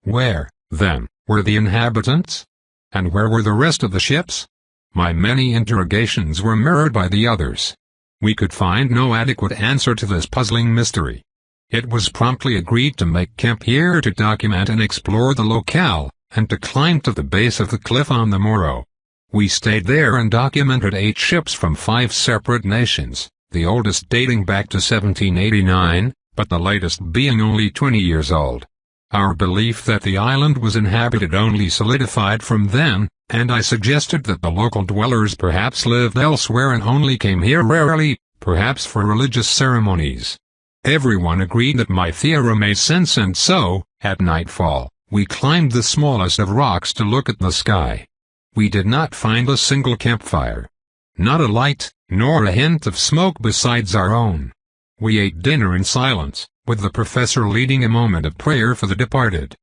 Where, then, were the inhabitants? And where were the rest of the ships? My many interrogations were mirrored by the others. We could find no adequate answer to this puzzling mystery. It was promptly agreed to make camp here to document and explore the locale, and to climb to the base of the cliff on the morrow. We stayed there and documented 8 ships from 5 separate nations, the oldest dating back to 1789, but the latest being only 20 years old. Our belief that the island was inhabited only solidified from then, and I suggested that the local dwellers perhaps lived elsewhere and only came here rarely, perhaps for religious ceremonies. Everyone agreed that my theory made sense, and so, at nightfall, we climbed the smallest of rocks to look at the sky. We did not find a single campfire. Not a light, nor a hint of smoke besides our own. We ate dinner in silence, with the professor leading a moment of prayer for the departed.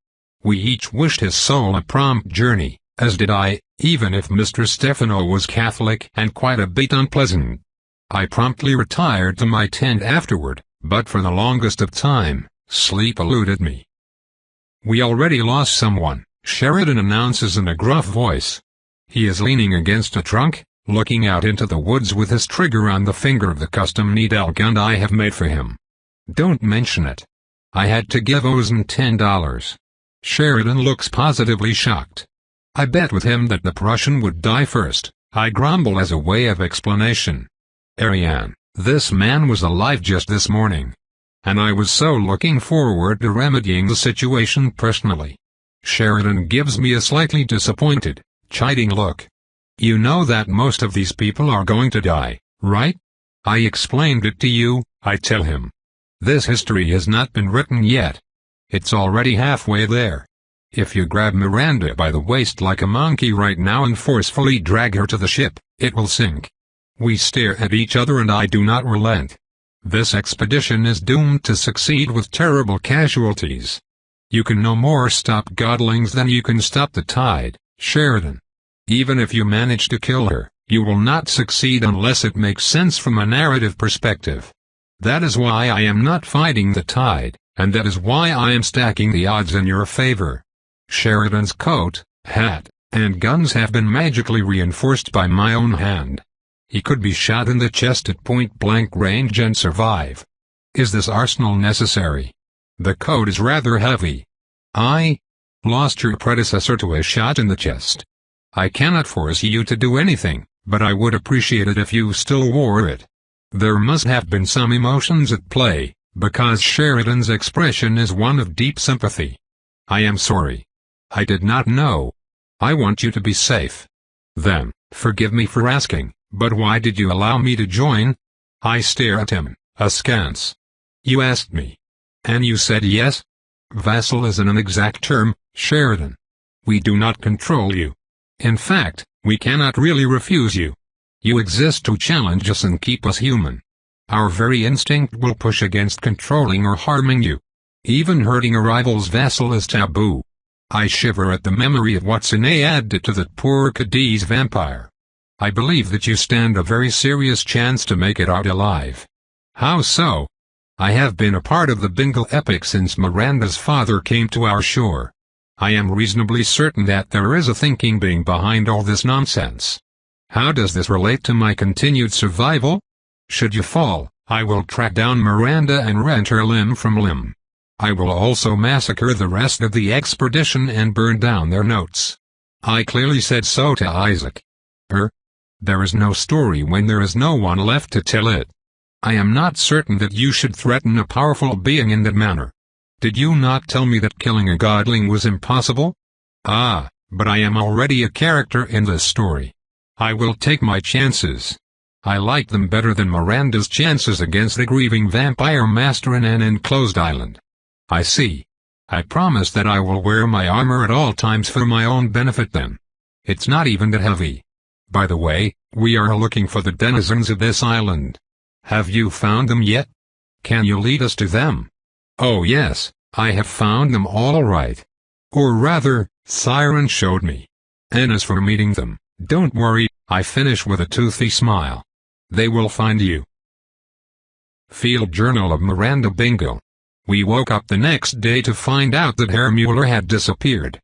We each wished his soul a prompt journey, as did I, even if Mr. Stefano was Catholic and quite a bit unpleasant. I promptly retired to my tent afterward, but for the longest of time, sleep eluded me. We already lost someone, Sheridan announces in a gruff voice. He is leaning against a trunk, looking out into the woods with his trigger on the finger of the custom needle gun I have made for him. Don't mention it. I had to give Ozen $10. Sheridan looks positively shocked. I bet with him that the Prussian would die first, I grumble as a way of explanation. Ariane, this man was alive just this morning. And I was so looking forward to remedying the situation personally. Sheridan gives me a slightly disappointed, chiding look. "You know that most of these people are going to die, right? I explained it to you," I tell him. "This history has not been written yet. It's already halfway there. If you grab Miranda by the waist like a monkey right now and forcefully drag her to the ship, it will sink." We stare at each other and I do not relent. This expedition is doomed to succeed with terrible casualties. You can no more stop Godlings than you can stop the tide, Sheridan. Even if you manage to kill her, you will not succeed unless it makes sense from a narrative perspective. That is why I am not fighting the tide, and that is why I am stacking the odds in your favor. Sheridan's coat, hat, and guns have been magically reinforced by my own hand. He could be shot in the chest at point-blank range and survive. Is this arsenal necessary? The coat is rather heavy. I lost your predecessor to a shot in the chest. I cannot force you to do anything, but I would appreciate it if you still wore it. There must have been some emotions at play, because Sheridan's expression is one of deep sympathy. I am sorry. I did not know. I want you to be safe. Then, forgive me for asking, but why did you allow me to join? I stare at him, askance. You asked me. And you said yes? Vassal is an inexact term, Sheridan. We do not control you. In fact, we cannot really refuse you. You exist to challenge us and keep us human. Our very instinct will push against controlling or harming you. Even hurting a rival's vassal is taboo. I shiver at the memory of what Sinead did to that poor Cadiz vampire. I believe that you stand a very serious chance to make it out alive. How so? I have been a part of the Bingle epic since Miranda's father came to our shore. I am reasonably certain that there is a thinking being behind all this nonsense. How does this relate to my continued survival? Should you fall, I will track down Miranda and rent her limb from limb. I will also massacre the rest of the expedition and burn down their notes. I clearly said so to Isaac. There is no story when there is no one left to tell it. I am not certain that you should threaten a powerful being in that manner. Did you not tell me that killing a godling was impossible? Ah, but I am already a character in this story. I will take my chances. I like them better than Miranda's chances against the grieving vampire master in an enclosed island. I see. I promise that I will wear my armor at all times for my own benefit then. It's not even that heavy. By the way, we are looking for the denizens of this island. Have you found them yet? Can you lead us to them? Oh yes, I have found them all right. Or rather, Siren showed me. And as for meeting them, don't worry, I finish with a toothy smile. They will find you. Field Journal of Miranda Bingle. We woke up the next day to find out that Herr Mueller had disappeared.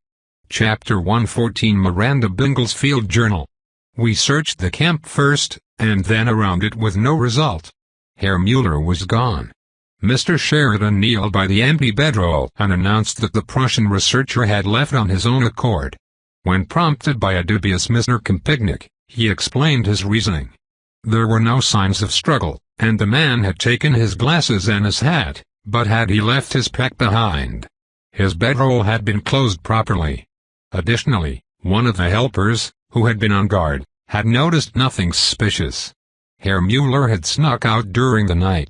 Chapter 114 Miranda Bingle's Field Journal. We searched the camp first, and then around it with no result. Herr Mueller was gone. Mr. Sheridan kneeled by the empty bedroll and announced that the Prussian researcher had left on his own accord. When prompted by a dubious Mr. Kempignik, he explained his reasoning. There were no signs of struggle, and the man had taken his glasses and his hat, but had he left his pack behind? His bedroll had been closed properly. Additionally, one of the helpers, who had been on guard, had noticed nothing suspicious. Herr Mueller had snuck out during the night.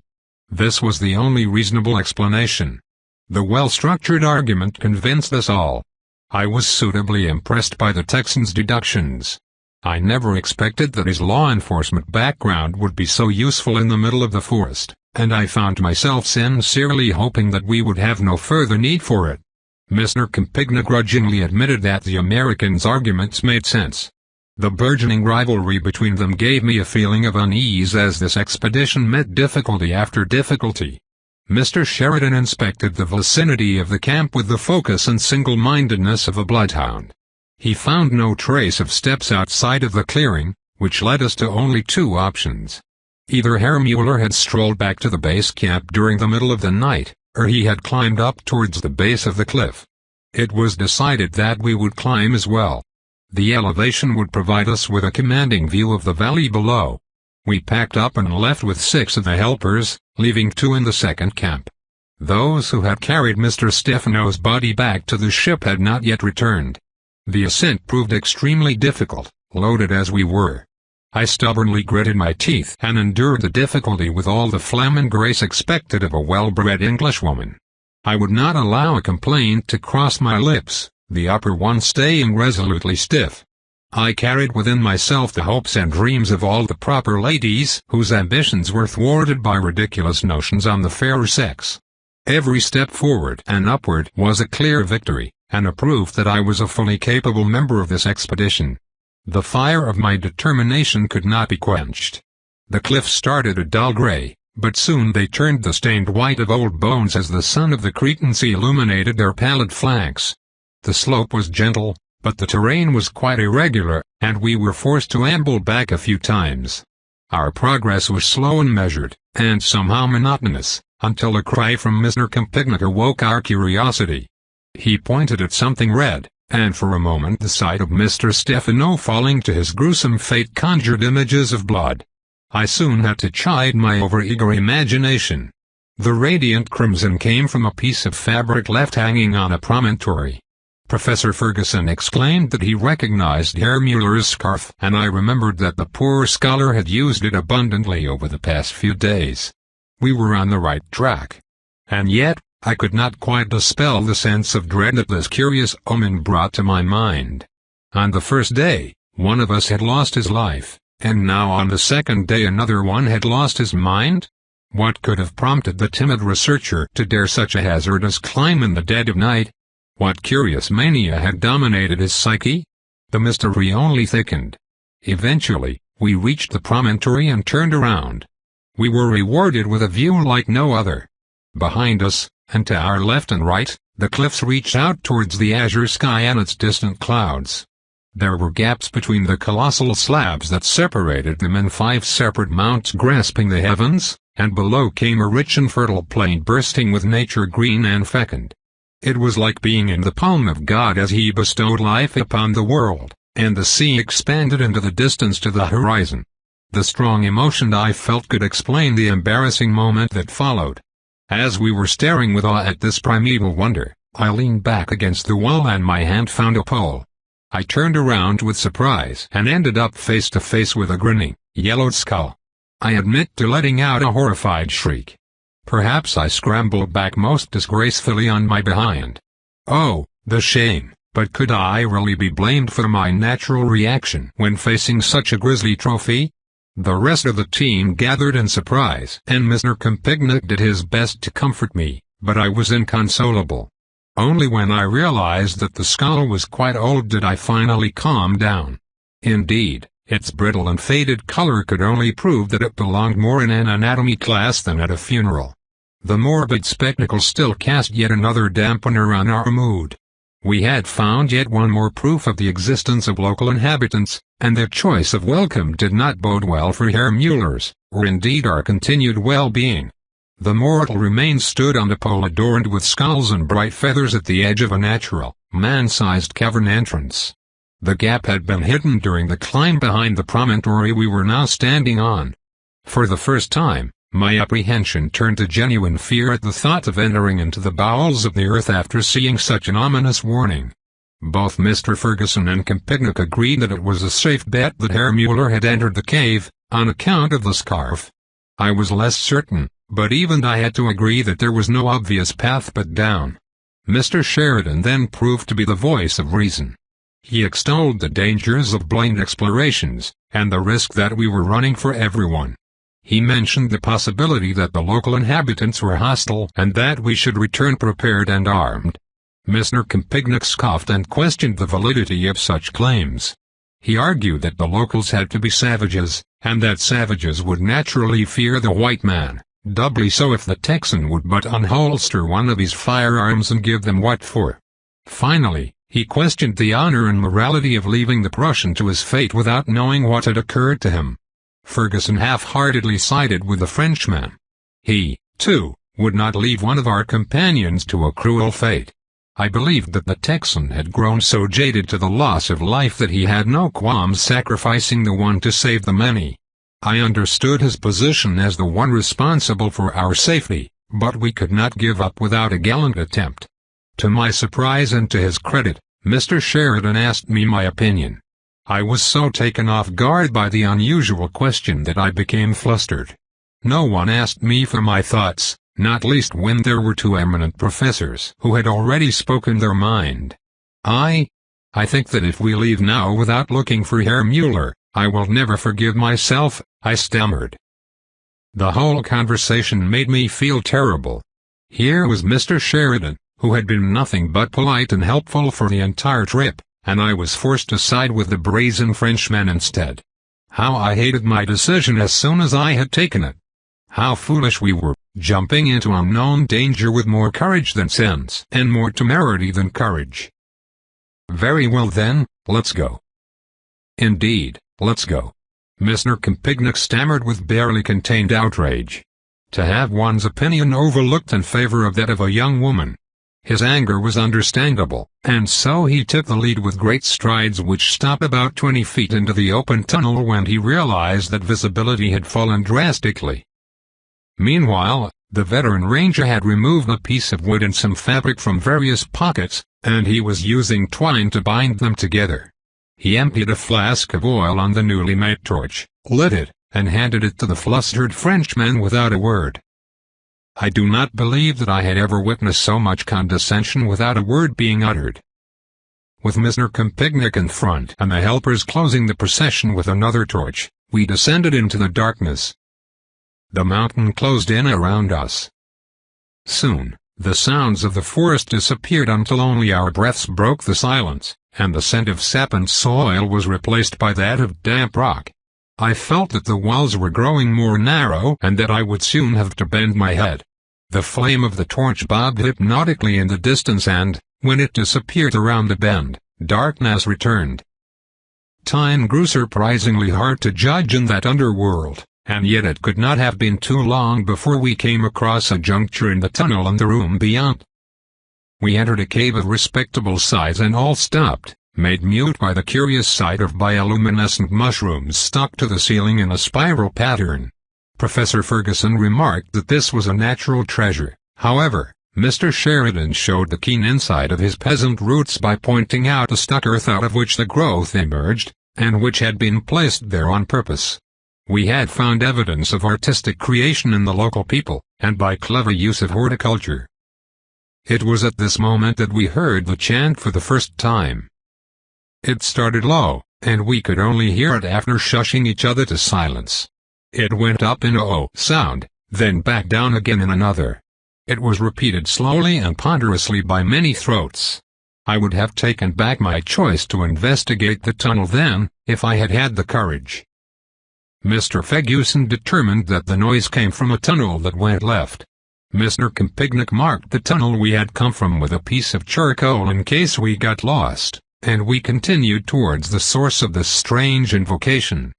This was the only reasonable explanation. The well-structured argument convinced us all. I was suitably impressed by the Texan's deductions. I never expected that his law enforcement background would be so useful in the middle of the forest, and I found myself sincerely hoping that we would have no further need for it. Mr. Kempignik grudgingly admitted that the Americans' arguments made sense. The burgeoning rivalry between them gave me a feeling of unease as this expedition met difficulty after difficulty. Mr. Sheridan inspected the vicinity of the camp with the focus and single-mindedness of a bloodhound. He found no trace of steps outside of the clearing, which led us to only two options. Either Herr Mueller had strolled back to the base camp during the middle of the night, or he had climbed up towards the base of the cliff. It was decided that we would climb as well. The elevation would provide us with a commanding view of the valley below. We packed up and left with 6 of the helpers, leaving 2 in the second camp. Those who had carried Mr. Stefano's body back to the ship had not yet returned. The ascent proved extremely difficult, loaded as we were. I stubbornly gritted my teeth and endured the difficulty with all the phlegm and grace expected of a well-bred Englishwoman. I would not allow a complaint to cross my lips, the upper one staying resolutely stiff. I carried within myself the hopes and dreams of all the proper ladies whose ambitions were thwarted by ridiculous notions on the fairer sex. Every step forward and upward was a clear victory, and a proof that I was a fully capable member of this expedition. The fire of my determination could not be quenched. The cliffs started a dull gray, but soon they turned the stained white of old bones as the sun of the Cretancy illuminated their pallid flanks. The slope was gentle, but the terrain was quite irregular, and we were forced to amble back a few times. Our progress was slow and measured, and somehow monotonous, until a cry from Mr. Kempignac awoke our curiosity. He pointed at something red, and for a moment the sight of Mr. Stefano falling to his gruesome fate conjured images of blood. I soon had to chide my overeager imagination. The radiant crimson came from a piece of fabric left hanging on a promontory. Professor Ferguson exclaimed that he recognized Herr Muller's scarf, and I remembered that the poor scholar had used it abundantly over the past few days. We were on the right track. And yet, I could not quite dispel the sense of dread that this curious omen brought to my mind. On the first day, one of us had lost his life, and now on the second day another one had lost his mind? What could have prompted the timid researcher to dare such a hazardous climb in the dead of night? What curious mania had dominated his psyche? The mystery only thickened. Eventually, we reached the promontory and turned around. We were rewarded with a view like no other. Behind us, and to our left and right, the cliffs reached out towards the azure sky and its distant clouds. There were gaps between the colossal slabs that separated them in 5 separate mounts grasping the heavens, and below came a rich and fertile plain bursting with nature green and fecund. It was like being in the palm of God as he bestowed life upon the world, and the sea expanded into the distance to the horizon. The strong emotion I felt could explain the embarrassing moment that followed. As we were staring with awe at this primeval wonder, I leaned back against the wall and my hand found a pole. I turned around with surprise and ended up face to face with a grinning, yellowed skull. I admit to letting out a horrified shriek. Perhaps I scrambled back most disgracefully on my behind. Oh, the shame, but could I really be blamed for my natural reaction when facing such a grisly trophy? The rest of the team gathered in surprise, and Mr. Kempignac did his best to comfort me, but I was inconsolable. Only when I realized that the skull was quite old did I finally calm down. Indeed, its brittle and faded color could only prove that it belonged more in an anatomy class than at a funeral. The morbid spectacle still cast yet another dampener on our mood. We had found yet one more proof of the existence of local inhabitants, and their choice of welcome did not bode well for Herr Muller's, or indeed our continued well-being. The mortal remains stood on a pole adorned with skulls and bright feathers at the edge of a natural, man-sized cavern entrance. The gap had been hidden during the climb behind the promontory we were now standing on. For the first time, my apprehension turned to genuine fear at the thought of entering into the bowels of the earth after seeing such an ominous warning. Both Mr. Ferguson and Kempignac agreed that it was a safe bet that Herr Muller had entered the cave, on account of the scarf. I was less certain, but even I had to agree that there was no obvious path but down. Mr. Sheridan then proved to be the voice of reason. He extolled the dangers of blind explorations, and the risk that we were running for everyone. He mentioned the possibility that the local inhabitants were hostile and that we should return prepared and armed. Mr. Kempignac scoffed and questioned the validity of such claims. He argued that the locals had to be savages, and that savages would naturally fear the white man, doubly so if the Texan would but unholster one of his firearms and give them what for. Finally, he questioned the honor and morality of leaving the Prussian to his fate without knowing what had occurred to him. Ferguson half-heartedly sided with the Frenchman. He, too, would not leave one of our companions to a cruel fate. I believed that the Texan had grown so jaded to the loss of life that he had no qualms sacrificing the one to save the many. I understood his position as the one responsible for our safety, but we could not give up without a gallant attempt. To my surprise and to his credit, Mr. Sheridan asked me my opinion. I was so taken off guard by the unusual question that I became flustered. No one asked me for my thoughts, not least when there were two eminent professors who had already spoken their mind. I think that if we leave now without looking for Herr Mueller, I will never forgive myself, I stammered. The whole conversation made me feel terrible. Here was Mr. Sheridan, who had been nothing but polite and helpful for the entire trip, and I was forced to side with the brazen Frenchman instead. How I hated my decision as soon as I had taken it. How foolish we were, jumping into unknown danger with more courage than sense, and more temerity than courage. Very well then, let's go. Indeed, let's go. Mr. Kempignik stammered with barely contained outrage. To have one's opinion overlooked in favor of that of a young woman. His anger was understandable, and so he took the lead with great strides which stopped about 20 feet into the open tunnel when he realized that visibility had fallen drastically. Meanwhile, the veteran ranger had removed a piece of wood and some fabric from various pockets, and he was using twine to bind them together. He emptied a flask of oil on the newly made torch, lit it, and handed it to the flustered Frenchman without a word. I do not believe that I had ever witnessed so much condescension without a word being uttered. With Mr. Kempignik in front and the helpers closing the procession with another torch, we descended into the darkness. The mountain closed in around us. Soon, the sounds of the forest disappeared until only our breaths broke the silence, and the scent of sap and soil was replaced by that of damp rock. I felt that the walls were growing more narrow and that I would soon have to bend my head. The flame of the torch bobbed hypnotically in the distance and, when it disappeared around the bend, darkness returned. Time grew surprisingly hard to judge in that underworld, and yet it could not have been too long before we came across a juncture in the tunnel and the room beyond. We entered a cave of respectable size and all stopped, made mute by the curious sight of bioluminescent mushrooms stuck to the ceiling in a spiral pattern. Professor Ferguson remarked that this was a natural treasure. However, Mr. Sheridan showed the keen insight of his peasant roots by pointing out the stuck earth out of which the growth emerged, and which had been placed there on purpose. We had found evidence of artistic creation in the local people, and by clever use of horticulture. It was at this moment that we heard the chant for the first time. It started low, and we could only hear it after shushing each other to silence. It went up in a "oh" sound, then back down again in another. It was repeated slowly and ponderously by many throats. I would have taken back my choice to investigate the tunnel then, if I had had the courage. Mr. Ferguson determined that the noise came from a tunnel that went left. Mr. Kempignik marked the tunnel we had come from with a piece of charcoal in case we got lost, and we continued towards the source of this strange invocation.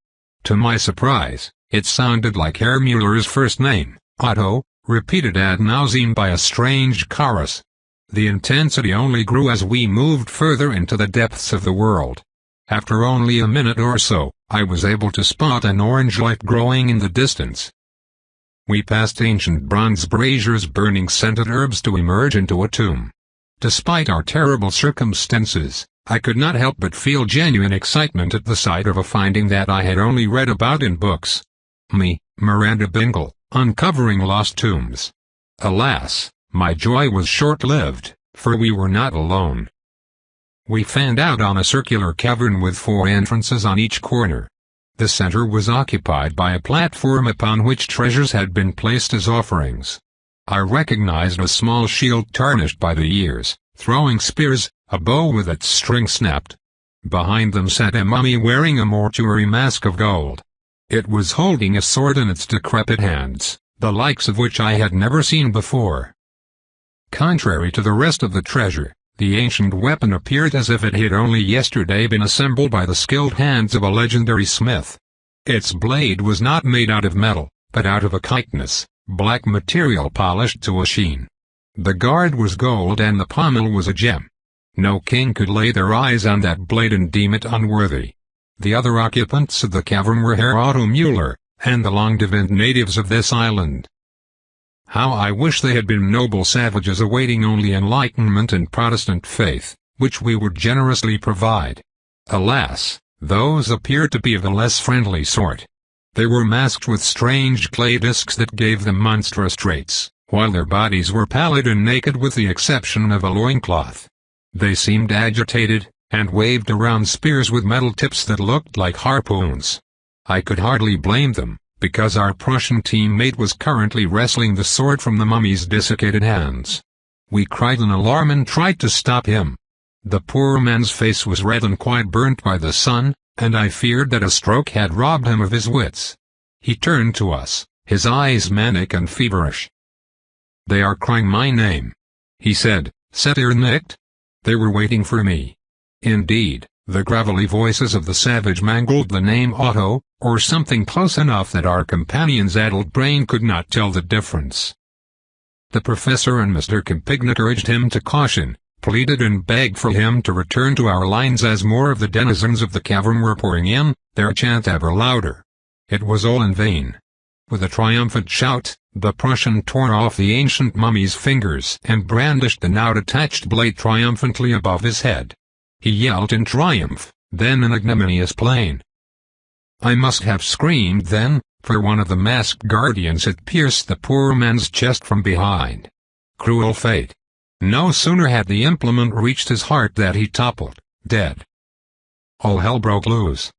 To my surprise, it sounded like Herr Mueller's first name, Otto, repeated ad nauseam by a strange chorus. The intensity only grew as we moved further into the depths of the world. After only a minute or so, I was able to spot an orange light growing in the distance. We passed ancient bronze braziers burning scented herbs to emerge into a tomb. Despite our terrible circumstances, I could not help but feel genuine excitement at the sight of a finding that I had only read about in books. Me, Miranda Bingle, uncovering lost tombs. Alas, my joy was short-lived, for we were not alone. We fanned out on a circular cavern with 4 entrances on each corner. The center was occupied by a platform upon which treasures had been placed as offerings. I recognized a small shield tarnished by the years, throwing spears, a bow with its string snapped. Behind them sat a mummy wearing a mortuary mask of gold. It was holding a sword in its decrepit hands, the likes of which I had never seen before. Contrary to the rest of the treasure, the ancient weapon appeared as if it had only yesterday been assembled by the skilled hands of a legendary smith. Its blade was not made out of metal, but out of a chitinous, black material polished to a sheen. The guard was gold and the pommel was a gem. No king could lay their eyes on that blade and deem it unworthy. The other occupants of the cavern were Herr Otto Mueller, and the long-divined natives of this island. How I wish they had been noble savages awaiting only enlightenment and Protestant faith, which we would generously provide. Alas, those appeared to be of a less friendly sort. They were masked with strange clay discs that gave them monstrous traits, while their bodies were pallid and naked with the exception of a loincloth. They seemed agitated, and waved around spears with metal tips that looked like harpoons. I could hardly blame them, because our Prussian teammate was currently wresting the sword from the mummy's desiccated hands. We cried in alarm and tried to stop him. The poor man's face was red and quite burnt by the sun, and I feared that a stroke had robbed him of his wits. He turned to us, his eyes manic and feverish. "They are crying my name," he said. "Set ihr nicht?" They were waiting for me. Indeed, the gravelly voices of the savage mangled the name Otto, or something close enough that our companion's addled brain could not tell the difference. The professor and Mr. Kempignac urged him to caution, pleaded and begged for him to return to our lines as more of the denizens of the cavern were pouring in, their chant ever louder. It was all in vain. With a triumphant shout, the Prussian tore off the ancient mummy's fingers and brandished the now-detached blade triumphantly above his head. He yelled in triumph, then in ignominious plain. I must have screamed then, for one of the masked guardians had pierced the poor man's chest from behind. Cruel fate! No sooner had the implement reached his heart that he toppled, dead. All hell broke loose.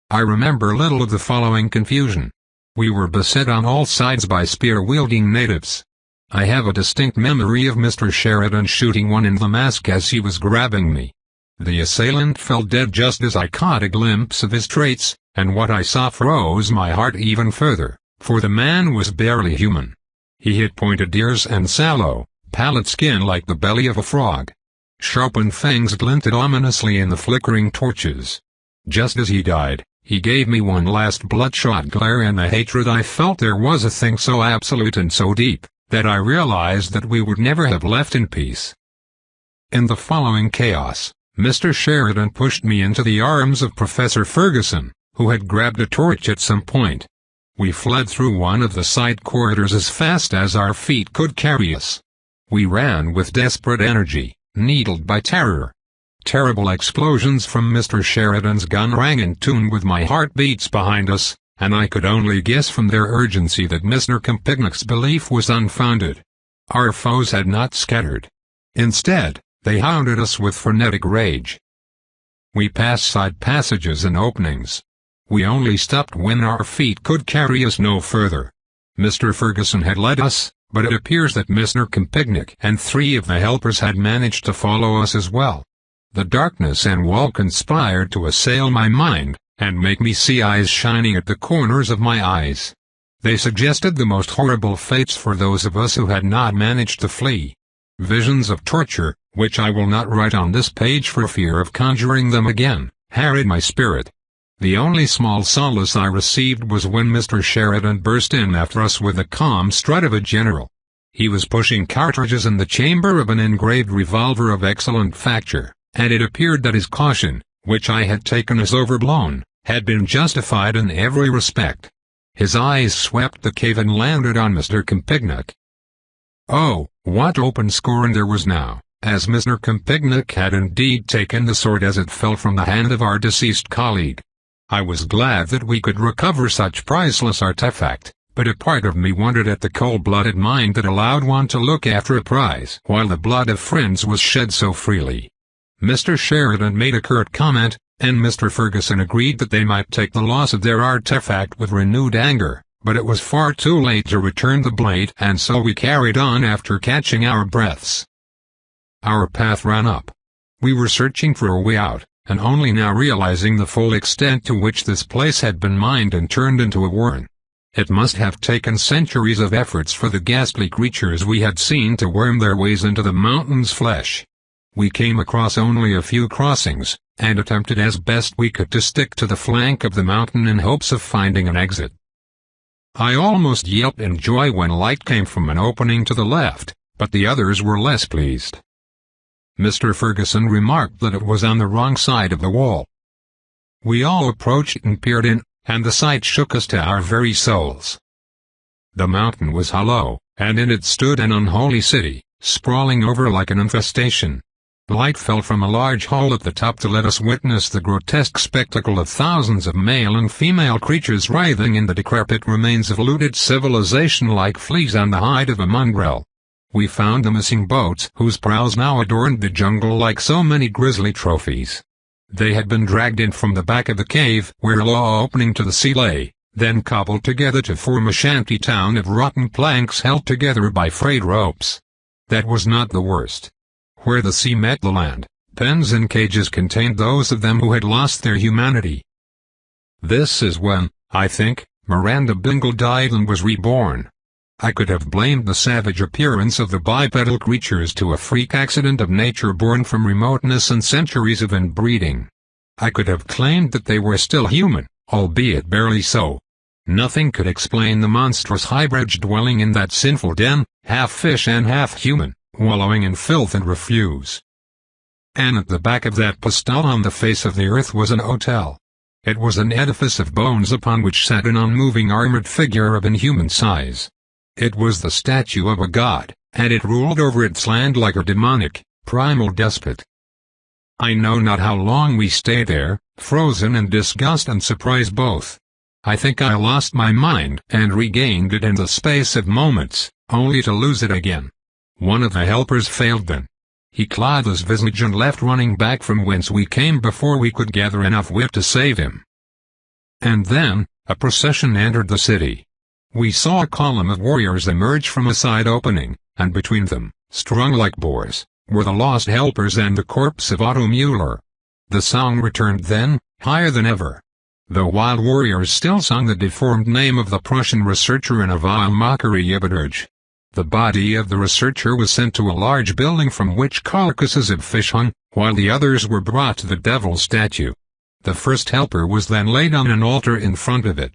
I remember little of the following confusion. We were beset on all sides by spear-wielding natives. I have a distinct memory of Mr. Sheridan shooting one in the mask as he was grabbing me. The assailant fell dead just as I caught a glimpse of his traits, and what I saw froze my heart even further, for the man was barely human. He had pointed ears and sallow, pallid skin like the belly of a frog. Sharpened fangs glinted ominously in the flickering torches. Just as he died, he gave me one last bloodshot glare, and the hatred I felt there was a thing so absolute and so deep, that I realized that we would never have left in peace. In the following chaos, Mr. Sheridan pushed me into the arms of Professor Ferguson, who had grabbed a torch at some point. We fled through one of the side corridors as fast as our feet could carry us. We ran with desperate energy, needled by terror. Terrible explosions from Mr. Sheridan's gun rang in tune with my heartbeats behind us, and I could only guess from their urgency that Mr. Kempignac's belief was unfounded. Our foes had not scattered. Instead, they hounded us with frenetic rage. We passed side passages and openings. We only stopped when our feet could carry us no further. Mr. Ferguson had led us, but it appears that Mr. Kempignac and 3 of the helpers had managed to follow us as well. The darkness and wall conspired to assail my mind, and make me see eyes shining at the corners of my eyes. They suggested the most horrible fates for those of us who had not managed to flee. Visions of torture, which I will not write on this page for fear of conjuring them again, harried my spirit. The only small solace I received was when Mr. Sheridan burst in after us with the calm strut of a general. He was pushing cartridges in the chamber of an engraved revolver of excellent facture, and it appeared that his caution, which I had taken as overblown, had been justified in every respect. His eyes swept the cave and landed on Mr. Kempignac. Oh, what open scorn there was now, as Mr. Kempignac had indeed taken the sword as it fell from the hand of our deceased colleague. I was glad that we could recover such priceless artifact, but a part of me wondered at the cold-blooded mind that allowed one to look after a prize while the blood of friends was shed so freely. Mr. Sheridan made a curt comment, and Mr. Ferguson agreed that they might take the loss of their artifact with renewed anger, but it was far too late to return the blade, and so we carried on after catching our breaths. Our path ran up. We were searching for a way out, and only now realizing the full extent to which this place had been mined and turned into a warren. It must have taken centuries of efforts for the ghastly creatures we had seen to worm their ways into the mountain's flesh. We came across only a few crossings, and attempted as best we could to stick to the flank of the mountain in hopes of finding an exit. I almost yelped in joy when light came from an opening to the left, but the others were less pleased. Mr. Ferguson remarked that it was on the wrong side of the wall. We all approached and peered in, and the sight shook us to our very souls. The mountain was hollow, and in it stood an unholy city, sprawling over like an infestation. light fell from a large hole at the top to let us witness the grotesque spectacle of thousands of male and female creatures writhing in the decrepit remains of looted civilization like fleas on the hide of a mongrel. We found the missing boats whose prows now adorned the jungle like so many grisly trophies. They had been dragged in from the back of the cave where a low opening to the sea lay, then cobbled together to form a shanty town of rotten planks held together by frayed ropes. That was not the worst. Where the sea met the land, pens and cages contained those of them who had lost their humanity. This is when, I think, Miranda Bingle died and was reborn. I could have blamed the savage appearance of the bipedal creatures to a freak accident of nature born from remoteness and centuries of inbreeding. I could have claimed that they were still human, albeit barely so. Nothing could explain the monstrous hybrids dwelling in that sinful den, half fish and half human, wallowing in filth and refuse. And at the back of that postal on the face of the earth was an hotel. It was an edifice of bones upon which sat an unmoving armored figure of inhuman size. It was the statue of a god, and it ruled over its land like a demonic, primal despot. I know not how long we stayed there, frozen in disgust and surprise both. I think I lost my mind and regained it in the space of moments, only to lose it again. One of the helpers failed then. He clawed his visage and left running back from whence we came before we could gather enough wit to save him. And then, a procession entered the city. We saw a column of warriors emerge from a side opening, and between them, strung like boars, were the lost helpers and the corpse of Otto Müller. The song returned then, higher than ever. The wild warriors still sung the deformed name of the Prussian researcher in a vile mockery of a dirge. The body of the researcher was sent to a large building from which carcasses of fish hung, while the others were brought to the devil's statue. The first helper was then laid on an altar in front of it.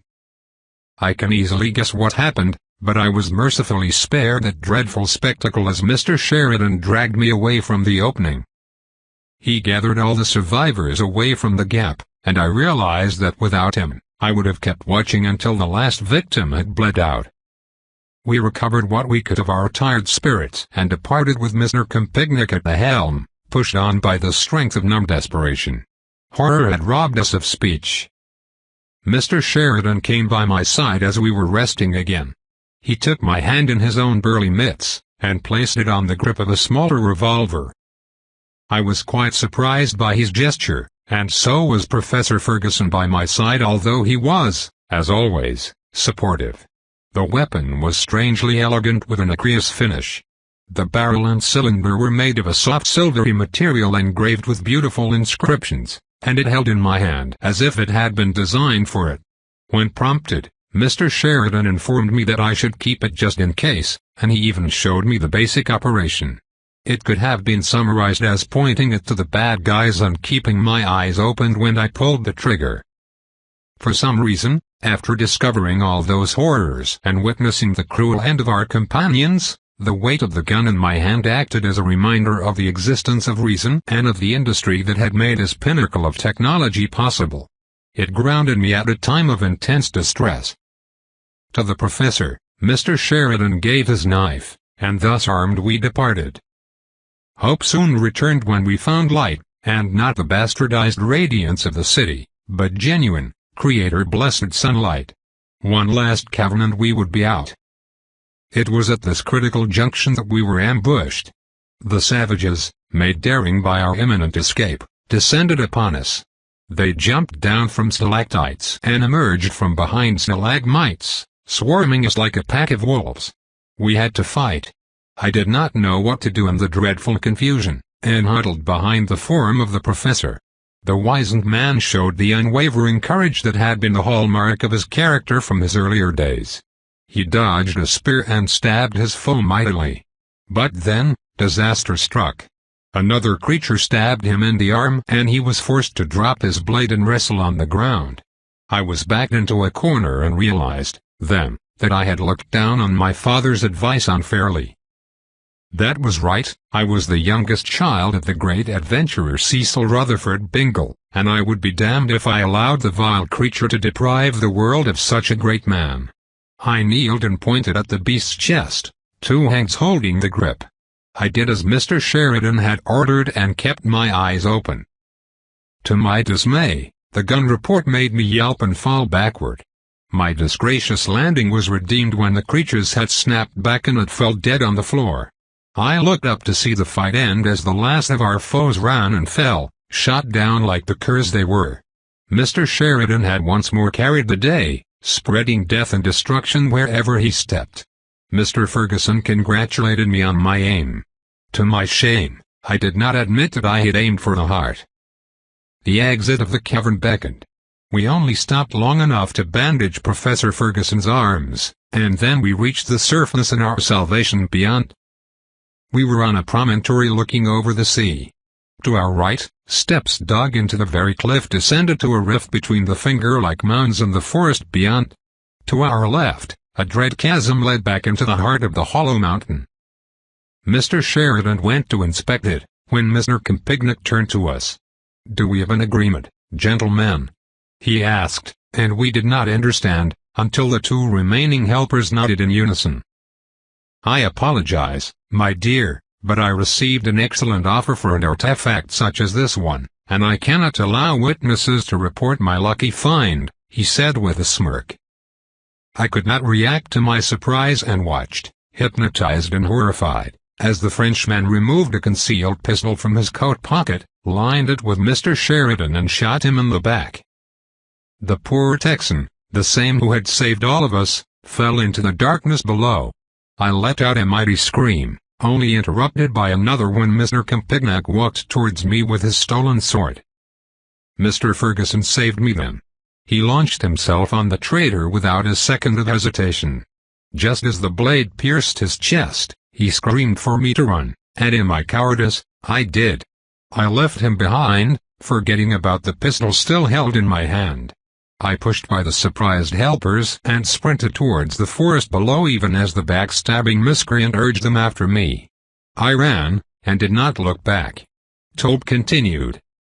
I can easily guess what happened, but I was mercifully spared that dreadful spectacle as Mr. Sheridan dragged me away from the opening. He gathered all the survivors away from the gap, and I realized that without him, I would have kept watching until the last victim had bled out. We recovered what we could of our tired spirits and departed with Mr. Compignac at the helm, pushed on by the strength of numb desperation. Horror had robbed us of speech. Mr. Sheridan came by my side as we were resting again. He took my hand in his own burly mitts, and placed it on the grip of a smaller revolver. I was quite surprised by his gesture, and so was Professor Ferguson by my side, although he was, as always, supportive. The weapon was strangely elegant with an aqueous finish. The barrel and cylinder were made of a soft silvery material engraved with beautiful inscriptions, and it held in my hand as if it had been designed for it. When prompted, Mr. Sheridan informed me that I should keep it just in case, and he even showed me the basic operation. It could have been summarized as pointing it to the bad guys and keeping my eyes open when I pulled the trigger. For some reason, after discovering all those horrors and witnessing the cruel end of our companions, the weight of the gun in my hand acted as a reminder of the existence of reason and of the industry that had made this pinnacle of technology possible. It grounded me at a time of intense distress. To the professor, Mr. Sheridan gave his knife, and thus armed we departed. Hope soon returned when we found light, and not the bastardized radiance of the city, but genuine, Creator-blessed sunlight. One last cavern and we would be out. It was at this critical junction that we were ambushed. The savages, made daring by our imminent escape, descended upon us. They jumped down from stalactites and emerged from behind stalagmites, swarming us like a pack of wolves. We had to fight. I did not know what to do in the dreadful confusion, and huddled behind the form of the professor. The wizened man showed the unwavering courage that had been the hallmark of his character from his earlier days. He dodged a spear and stabbed his foe mightily. But then, disaster struck. Another creature stabbed him in the arm and he was forced to drop his blade and wrestle on the ground. I was backed into a corner and realized, then, that I had looked down on my father's advice unfairly. That was right, I was the youngest child of the great adventurer Cecil Rutherford Bingle, and I would be damned if I allowed the vile creature to deprive the world of such a great man. I kneeled and pointed at the beast's chest, two hands holding the grip. I did as Mr. Sheridan had ordered and kept my eyes open. To my dismay, the gun report made me yelp and fall backward. My disgracious landing was redeemed when the creatures had snapped back and it fell dead on the floor. I looked up to see the fight end as the last of our foes ran and fell, shot down like the curs they were. Mr. Sheridan had once more carried the day, spreading death and destruction wherever he stepped. Mr. Ferguson congratulated me on my aim. To my shame, I did not admit that I had aimed for the heart. The exit of the cavern beckoned. We only stopped long enough to bandage Professor Ferguson's arms, and then we reached the surface and our salvation beyond. We were on a promontory looking over the sea. To our right, steps dug into the very cliff descended to a rift between the finger-like mounds and the forest beyond. To our left, a dread chasm led back into the heart of the hollow mountain. Mr. Sheridan went to inspect it, when Mr. Campignac turned to us. "Do we have an agreement, gentlemen?" he asked, and we did not understand, until the two remaining helpers nodded in unison. "I apologize, my dear, but I received an excellent offer for an artifact such as this one, and I cannot allow witnesses to report my lucky find," he said with a smirk. I could not react to my surprise and watched, hypnotized and horrified, as the Frenchman removed a concealed pistol from his coat pocket, lined it with Mr. Sheridan and shot him in the back. The poor Texan, the same who had saved all of us, fell into the darkness below. I let out a mighty scream, only interrupted by another when Mr. Campignac walked towards me with his stolen sword. Mr. Ferguson saved me then. He launched himself on the traitor without a second of hesitation. Just as the blade pierced his chest, he screamed for me to run, and in my cowardice, I did. I left him behind, forgetting about the pistol still held in my hand. I pushed by the surprised helpers and sprinted towards the forest below even as the backstabbing miscreant urged them after me. I ran, and did not look back. Tope continued,